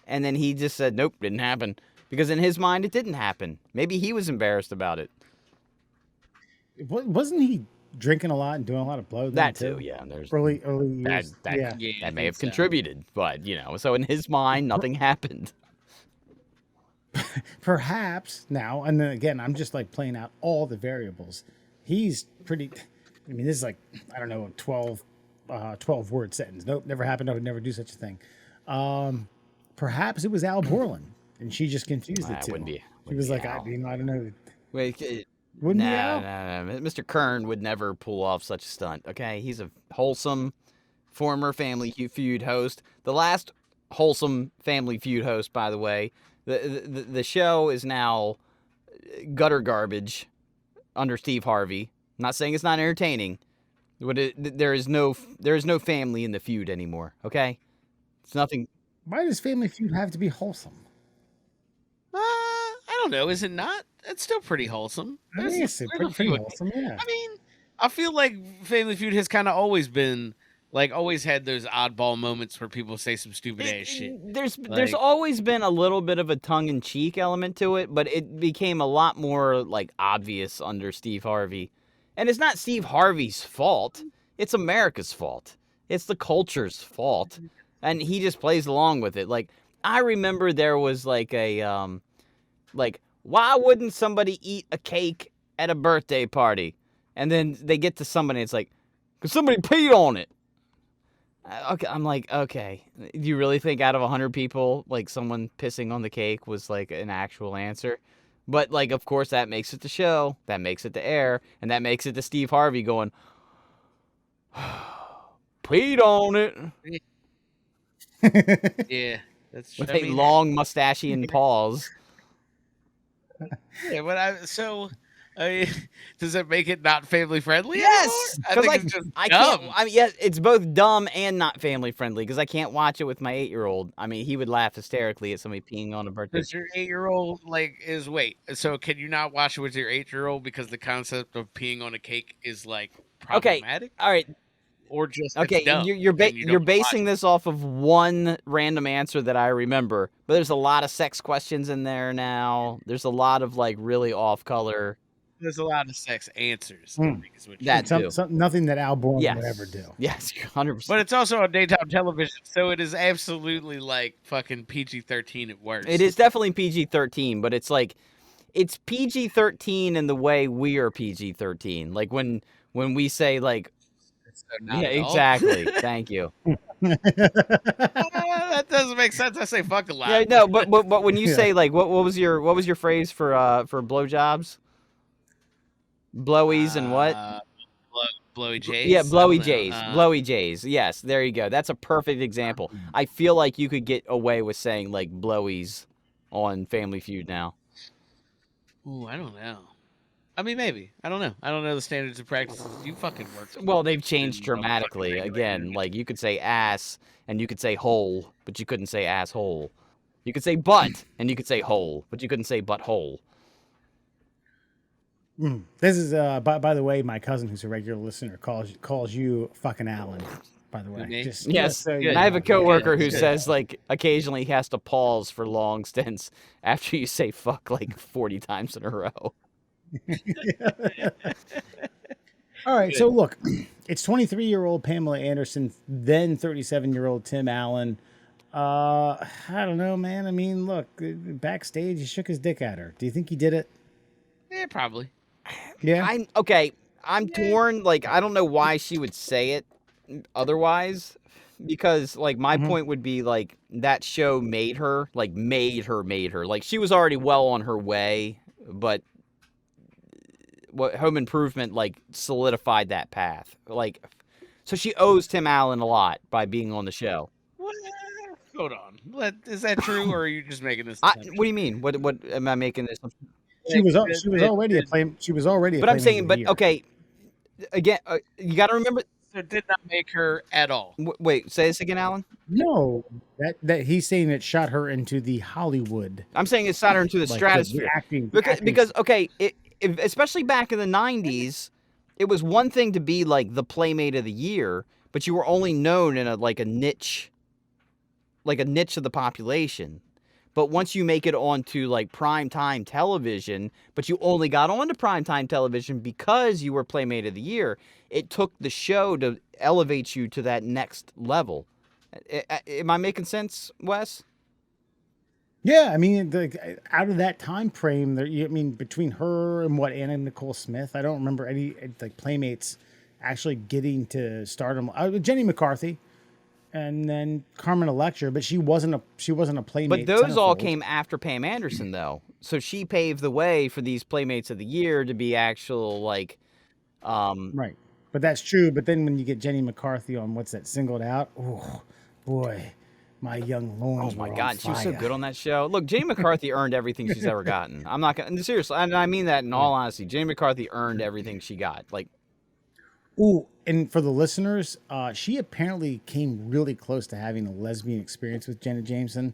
and then he just said, nope, didn't happen. Because in his mind, it didn't happen. Maybe he was embarrassed about it. Wasn't he drinking a lot and doing a lot of blow? That too, yeah. And there's early years. that may have contributed, but so in his mind, nothing happened. Perhaps now, and then again, I'm just like playing out all the variables. He's pretty. I mean, this is like I don't know, a 12 word sentence. Nope, never happened. I would never do such a thing. Perhaps it was Al Borland. And she just confused the two. She was like, I don't know. Wait, wouldn't no, be Al? no. Mr. Kern would never pull off such a stunt, okay? He's a wholesome former Family Feud host. The last wholesome Family Feud host, by the way. The show is now gutter garbage under Steve Harvey. I'm not saying it's not entertaining, but there is no family in the feud anymore, okay? It's nothing. Why does Family Feud have to be wholesome? I don't know. Is it not? It's still pretty wholesome. I mean, it's pretty wholesome, yeah. I mean, I feel like Family Feud has kind of always been, always had those oddball moments where people say some stupid ass shit. There's always been a little bit of a tongue-in-cheek element to it, but it became a lot more, obvious under Steve Harvey. And it's not Steve Harvey's fault. It's America's fault. It's the culture's fault. And he just plays along with it. I remember there was why wouldn't somebody eat a cake at a birthday party? And then they get to somebody, it's like, because somebody peed on it. Okay, I'm like, okay. Do you really think out of 100 people, someone pissing on the cake was an actual answer? But of course, that makes it to show, that makes it to air, and that makes it to Steve Harvey going, peed on it. Yeah. That's with a long mustachian pause. Yeah, but does it make it not family friendly? Yes, because it's just I dumb. can't. I mean, yeah, it's both dumb and not family friendly because I can't watch it with my 8-year-old. I mean, he would laugh hysterically at somebody peeing on a birthday. Does your 8-year-old So can you not watch it with your 8-year-old because the concept of peeing on a cake is problematic? Okay, all right. Or just okay, you're basing this off of one random answer that I remember, but there's a lot of sex questions in there now. There's a lot of really off color. There's a lot of sex answers. That too. Nothing that Al Borland would ever do. Yes, 100%. But it's also on daytime television, so it is absolutely fucking PG-13 at worst. It is definitely PG-13, but it's it's PG-13 in the way we are PG-13. When we say yeah, exactly. Thank you. That doesn't make sense. I say fuck a lot. Yeah, no, but when you say what was your phrase for blowjobs? Blowies and what? Blowy J's. Yeah, blowy J's. Blowy J's. Yes, there you go. That's a perfect example. I feel like you could get away with saying blowies on Family Feud now. Ooh, I don't know. I mean, maybe. I don't know. I don't know the standards and practices. You fucking work. Well, they've changed dramatically. Again, you could say ass and you could say hole, but you couldn't say asshole. You could say butt and you could say hole, but you couldn't say butthole. This is by the way, my cousin who's a regular listener calls you fucking Alan. By the way, yes. And I have a coworker who says occasionally he has to pause for long stints after you say fuck 40 times in a row. All right, so look, it's 23-year-old Pamela Anderson, then 37-year-old Tim Allen. I don't know, man. I mean, look, backstage, he shook his dick at her. Do you think he did it? Yeah, probably. Yeah. I'm torn. I don't know why she would say it otherwise, because my point would be that show made her. She was already well on her way, but what Home Improvement solidified that path. So she owes Tim Allen a lot by being on the show. What? Hold on. Is that true, or are you just making this? What do you mean? What am I making this? She was already a play. She was already a But I'm Playmate saying, of the but Year. okay, again, you got to remember. So it did not make her at all. Wait, say this again, Alan. No, that he's saying it shot her into the Hollywood. I'm saying it's Saturn to the Like, stratosphere. the acting, because okay, especially back in the 90s, it was one thing to be like the Playmate of the Year, but you were only known in a niche of the population. But once you make it onto like primetime television, but you only got onto primetime television because you were Playmate of the Year, it took the show to elevate you to that next level. Am I making sense, Wes? Yeah, I mean, out of that time frame, between her and Anna Nicole Smith, I don't remember any like Playmates actually getting to stardom. Jenny McCarthy, and then Carmen Electra, but she wasn't a Playmate. But those all centerfold. came after Pam Anderson, though. So she paved the way for these Playmates of the Year to be actual like. Right, but that's true. But then when you get Jenny McCarthy on what's that, Singled Out? Oh boy, my young loins. Oh my were God, on she was so fire. good on that show. Look, Jenny McCarthy earned everything she's ever gotten. I'm not gonna seriously, and I mean that in all honesty. Jenny McCarthy earned everything she got. Like, Ooh, and for the listeners, she apparently came really close to having a lesbian experience with Jenna Jameson,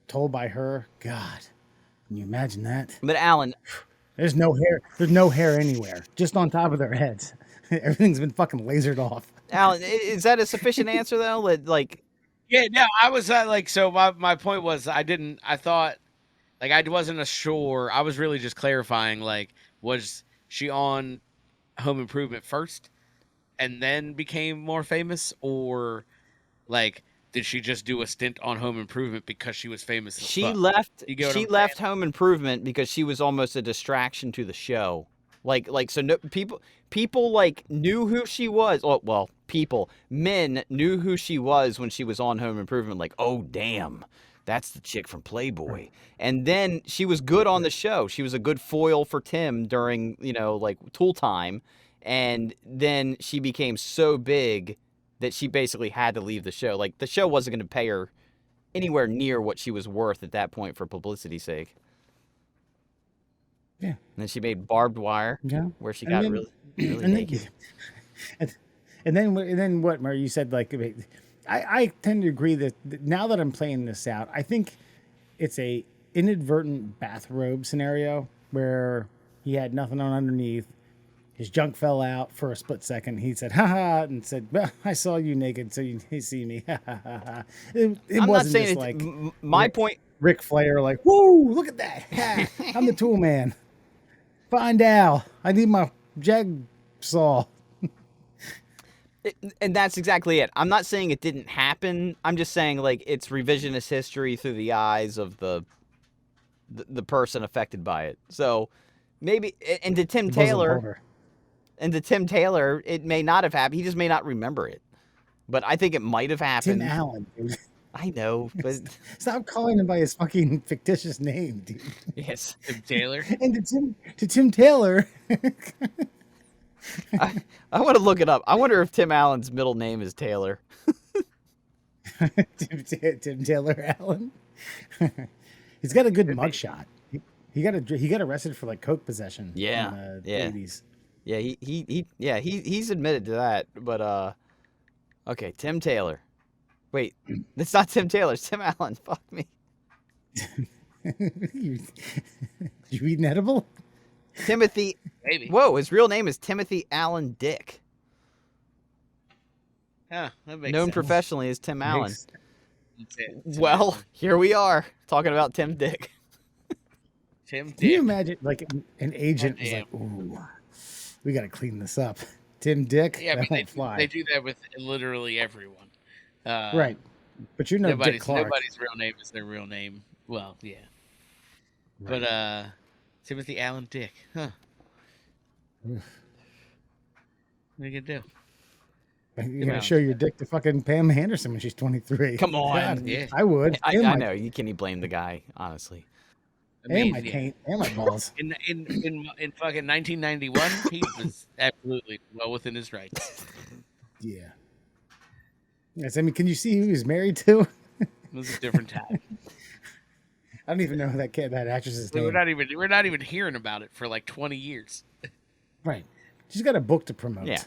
told by her. God, can you imagine that? but Alan, There's no hair. There's no hair anywhere, just on top of their heads. Everything's been fucking lasered off. is that a sufficient answer though? Like, Yeah, no, I was so my point was I thought like I wasn't sure. I was really just clarifying like was she on Home Improvement first and then became more famous, or like did she just do a stint on Home Improvement because she was famous as she fuck? left. You get what She I'm left saying? Home Improvement because she was almost a distraction to the show. So no, people like knew who she was. Oh, well, men knew who she was when she was on Home Improvement. Like, oh damn, that's the chick from Playboy. And then she was good on the show. She was a good foil for Tim during like Tool Time. And then she became so big that she basically had to leave the show. Like the show wasn't going to pay her anywhere near what she was worth at that point for publicity's sake. Yeah. And then she made Barbed Wire, Yeah. where she And got then- really and naked. then what, Murray? You said like, I tend to agree that now that I'm playing this out, I think it's a inadvertent bathrobe scenario where he had nothing on underneath. His junk fell out for a split second. He said, "Ha ha," and said, "Well, I saw you naked, so you see me." Ha ha ha ha. It I'm not wasn't saying just it's like my point. Ric Flair, like, "Woo, look at that! Ha, I'm the Tool Man. Find Al. I need my jag saw." And that's exactly it. I'm not saying it didn't happen. I'm just saying like it's revisionist history through the eyes of the person affected by it. So maybe, and to Tim The bosom Taylor, holder. it may not have happened. He just may not remember it. But I think it might have happened. Tim Allen, dude. I know, but Stop calling him by his fucking fictitious name, dude. yes. Tim Taylor. And to Tim Taylor. I want to look it up. I wonder if Tim Allen's middle name is Taylor. Tim Taylor Allen. He's got a good mugshot. He got arrested for like coke possession. Yeah, in the yeah. 80s. Yeah, he's admitted to that. But okay, Tim Taylor. Wait, it's not Tim Taylor. It's Tim Allen. Fuck me. you eat an edible? Timothy. Maybe. Whoa, his real name is Timothy Allen Dick. Huh, that makes Known sense. professionally as Tim Allen. Makes- Well, here we are talking about Tim Dick. Tim Can you Dick. imagine like an agent was like, "Ooh, we got to clean this up." Tim Dick, Yeah, I that mean, won't fly. they do that with literally everyone. Right, but you're no Dick Nobody's Clark. real name is their real name. Well, yeah. Right. But Timothy Allen Dick, huh? Oof. What are you gonna do? You're gonna show your dick to fucking Pam Anderson when she's 23. Come on. God, Yeah. I would. I And my- know you can't even blame the guy, honestly. I mean, And my yeah. taint and my balls. In fucking 1991, he was absolutely well within his rights. Yeah. Yes, I mean, can you see who he's married to? It was a different time. I don't even know that actress's We're name. not even hearing about it for like 20 years. Right. She's got a book to promote. Yeah.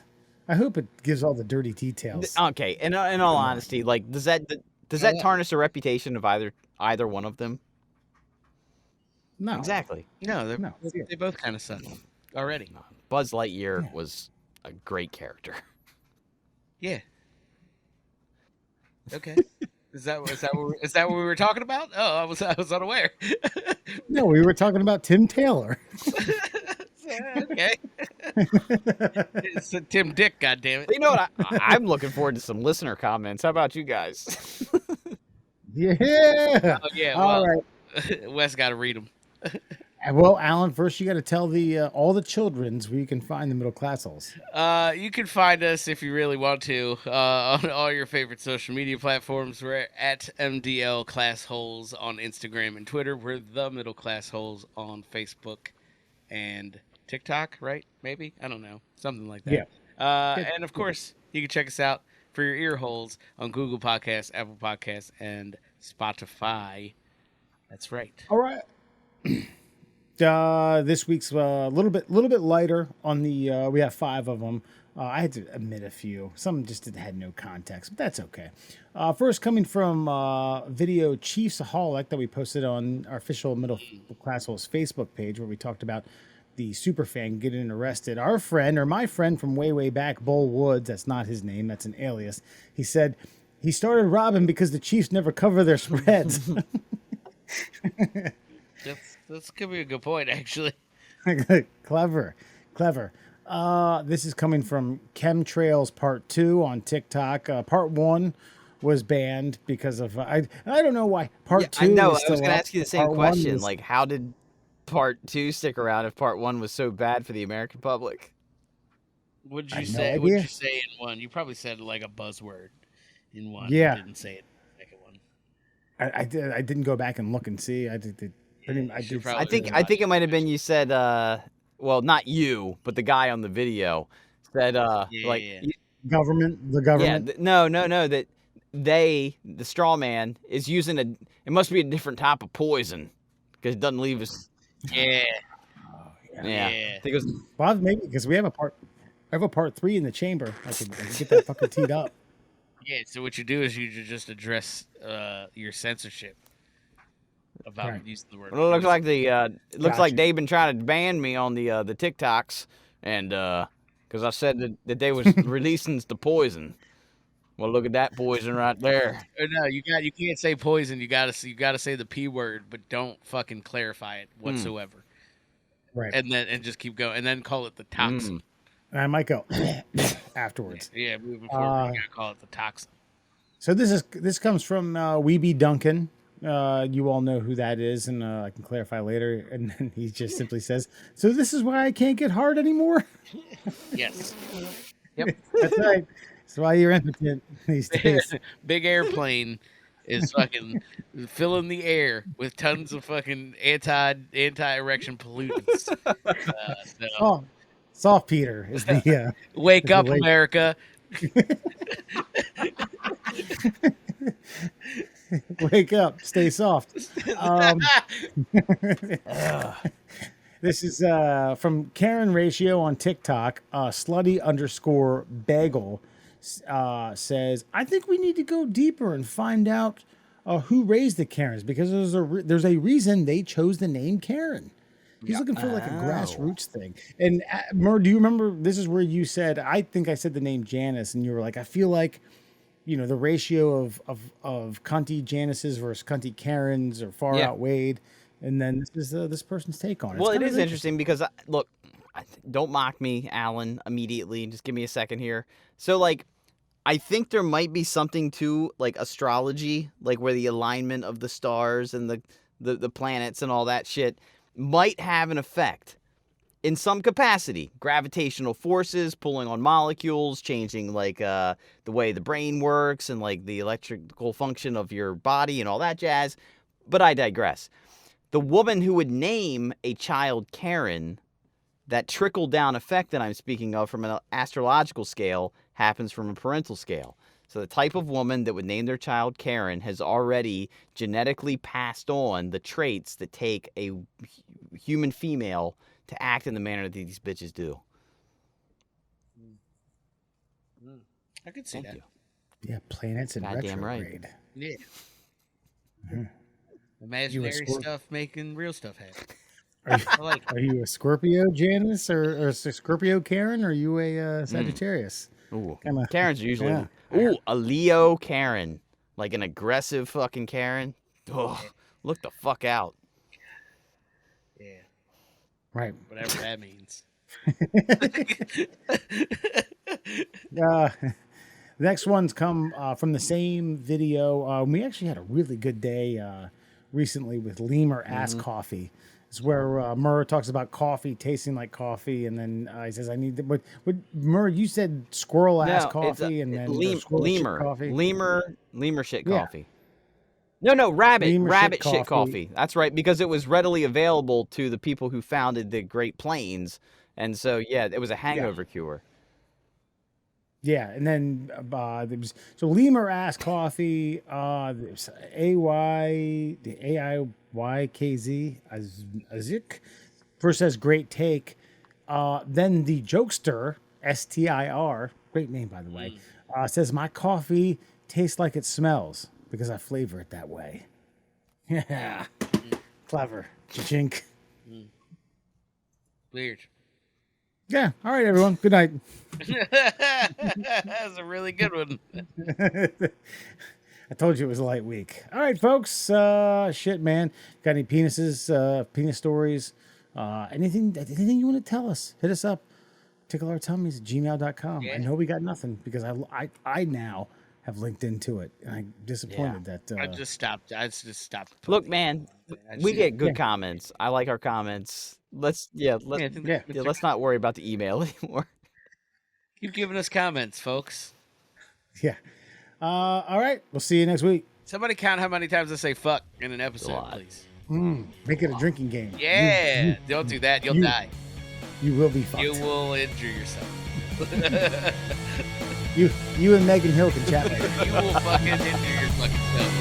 I hope it gives all the dirty details. Okay, in all honesty, like does that tarnish the reputation of either one of them? No. Exactly. No, No. they both kind of suck already. Buzz Lightyear was a great character. Yeah. Okay. Is that what we were talking about? Oh, I was unaware. No, we were talking about Tim Taylor. Okay. It's a Tim Dick, goddammit. You know what? I'm looking forward to some listener comments. How about you guys? Yeah. Oh yeah. All Well, right. Wes got to read them. Well, Alan, first you got to tell all the childrens where you can find the middle class holes. You can find us if you really want to on all your favorite social media platforms. We're at MDL Class Holes on Instagram and Twitter. We're the Middle Class Holes on Facebook and TikTok, right? Maybe, I don't know, something like that. And of course, you can check us out for your ear holes on Google Podcasts, Apple Podcasts, and Spotify. That's right. All right. This week's a little bit lighter on the. We have 5 of them. I had to admit a few. Some just had no context, but that's okay. First, coming from video Chiefsaholic that we posted on our official Middle Class Holes Facebook page, where we talked about the superfan getting arrested. Our friend, or my friend from way back, Bull Woods. That's not his name. That's an alias. He said he started robbing because the Chiefs never cover their spreads. That's could be a good point, actually. Clever. This is coming from Chemtrails Part 2 on TikTok. Part 1 was banned because of I don't know why. Part 2. I know. Is I was still going to up. ask you the same Part 1 question. was- Like, how did Part 2 stick around if Part 1 was so bad for the American public? What'd I you have no say? idea. What'd you say in one? You probably said like a buzzword in one. Yeah. You didn't say it in the second one. I didn't go back and look and see. I did. You should probably I think it might have been you said. Well, not you, but the guy on the video said. Yeah. Government. The Yeah. government. No. That the straw man, is using it must be a different type of poison because it doesn't leave us. Yeah. Yeah. I think it was. Well, maybe because we have a part 3 in the chamber. I could get that fucking teed up. Yeah. So what you do is you just address your censorship about Right. using the word. Well, it looks like it looks like Gotcha. they've been trying to ban me on the TikToks, and because I said that they was releasing the poison. Well, look at that poison right there. No, you can't say poison. You gotta say the P word, but don't fucking clarify it whatsoever. Right. And just keep going, and then call it the toxin. I might go afterwards. Yeah, moving forward, you gotta call it the toxin. So this comes from Weeby Duncan. You all know who that is, and I can clarify later. And then he just simply says, "So this is why I can't get hard anymore." Yes. Yep. That's right. That's why you're impotent these days. Big airplane is fucking filling the air with tons of fucking anti-erection pollutants. So, Oh, Soft Peter is the wake up, wake- America! wake up, stay soft. This is from Karen Ratio on TikTok. Slutty_bagel says, I think we need to go deeper and find out who raised the Karens, because there's a reason they chose the name Karen. He's looking for like a grassroots thing. And Mur, do you remember? This is where you said, I think I said the name Janice, and you were like, I feel like, the ratio of cunty Janices versus cunty Karens are far outweighed. And then this is this person's take on it. Well, it is interesting because look, don't mock me, Alan, immediately. Just give me a second here. So, like, I think there might be something to like astrology, like where the alignment of the stars and the planets and all that shit might have an effect in some capacity. Gravitational forces pulling on molecules, changing like the way the brain works and like the electrical function of your body and all that jazz. But I digress. The woman who would name a child Karen, that trickle down effect that I'm speaking of from an astrological scale happens from a parental scale. So the type of woman that would name their child Karen has already genetically passed on the traits that take a human female to act in the manner that these bitches do. I could see Thank that. you. Yeah, planets in Goddamn right. retrograde. Yeah. Mhm. Imaginary Scorp- stuff making real stuff happen. Are you, I like it. are you a Scorpio, Janice, or a Scorpio, Karen? Or are you a Sagittarius? Ooh. Kinda- Karen's usually yeah. ooh, a Leo Karen. Like an aggressive fucking Karen. Ugh. Look the fuck out. Yeah. Right. Whatever that means. Next one's come from the same video. We actually had a really good day recently with Lemur Ass Coffee. It's where Murr talks about coffee tasting like coffee, and then he says, "I need." But Murr, you said squirrel ass No, coffee, and then or squirrel shit coffee. Lemur shit Yeah. coffee. No, rabbit Lemur shit shit coffee. That's right, because it was readily available to the people who founded the Great Plains, and so yeah, it was a hangover cure. Yeah, and then there was so Lemur Ass Coffee. There's AIYKZ Azik. First says great take. Then the Jokester STIR, great name by the way, says my coffee tastes like it smells because I flavor it that way. Yeah, clever. Chink. Weird. Yeah. All right, everyone. Good night. That's a really good one. I told you it was a light week. All right, folks. Shit, man. Got any penises, penis stories? Anything you want to tell us? Hit us up. TickleOurTummies@gmail.com. Yeah. I know we got nothing because I now have LinkedIn to it, and I'm disappointed that I just stopped. Look, man, I we just- get good comments. I like our comments. Let's let's not worry about the email anymore. Keep giving us comments, folks. yeah. All right. We'll see you next week. Somebody count how many times I say fuck in an episode, lot. please. Make it a drinking game. Yeah. Don't do that. You'll die. You will be fucked. You will injure yourself. You and Megan Hill can chat later. You will fucking injure your fucking self.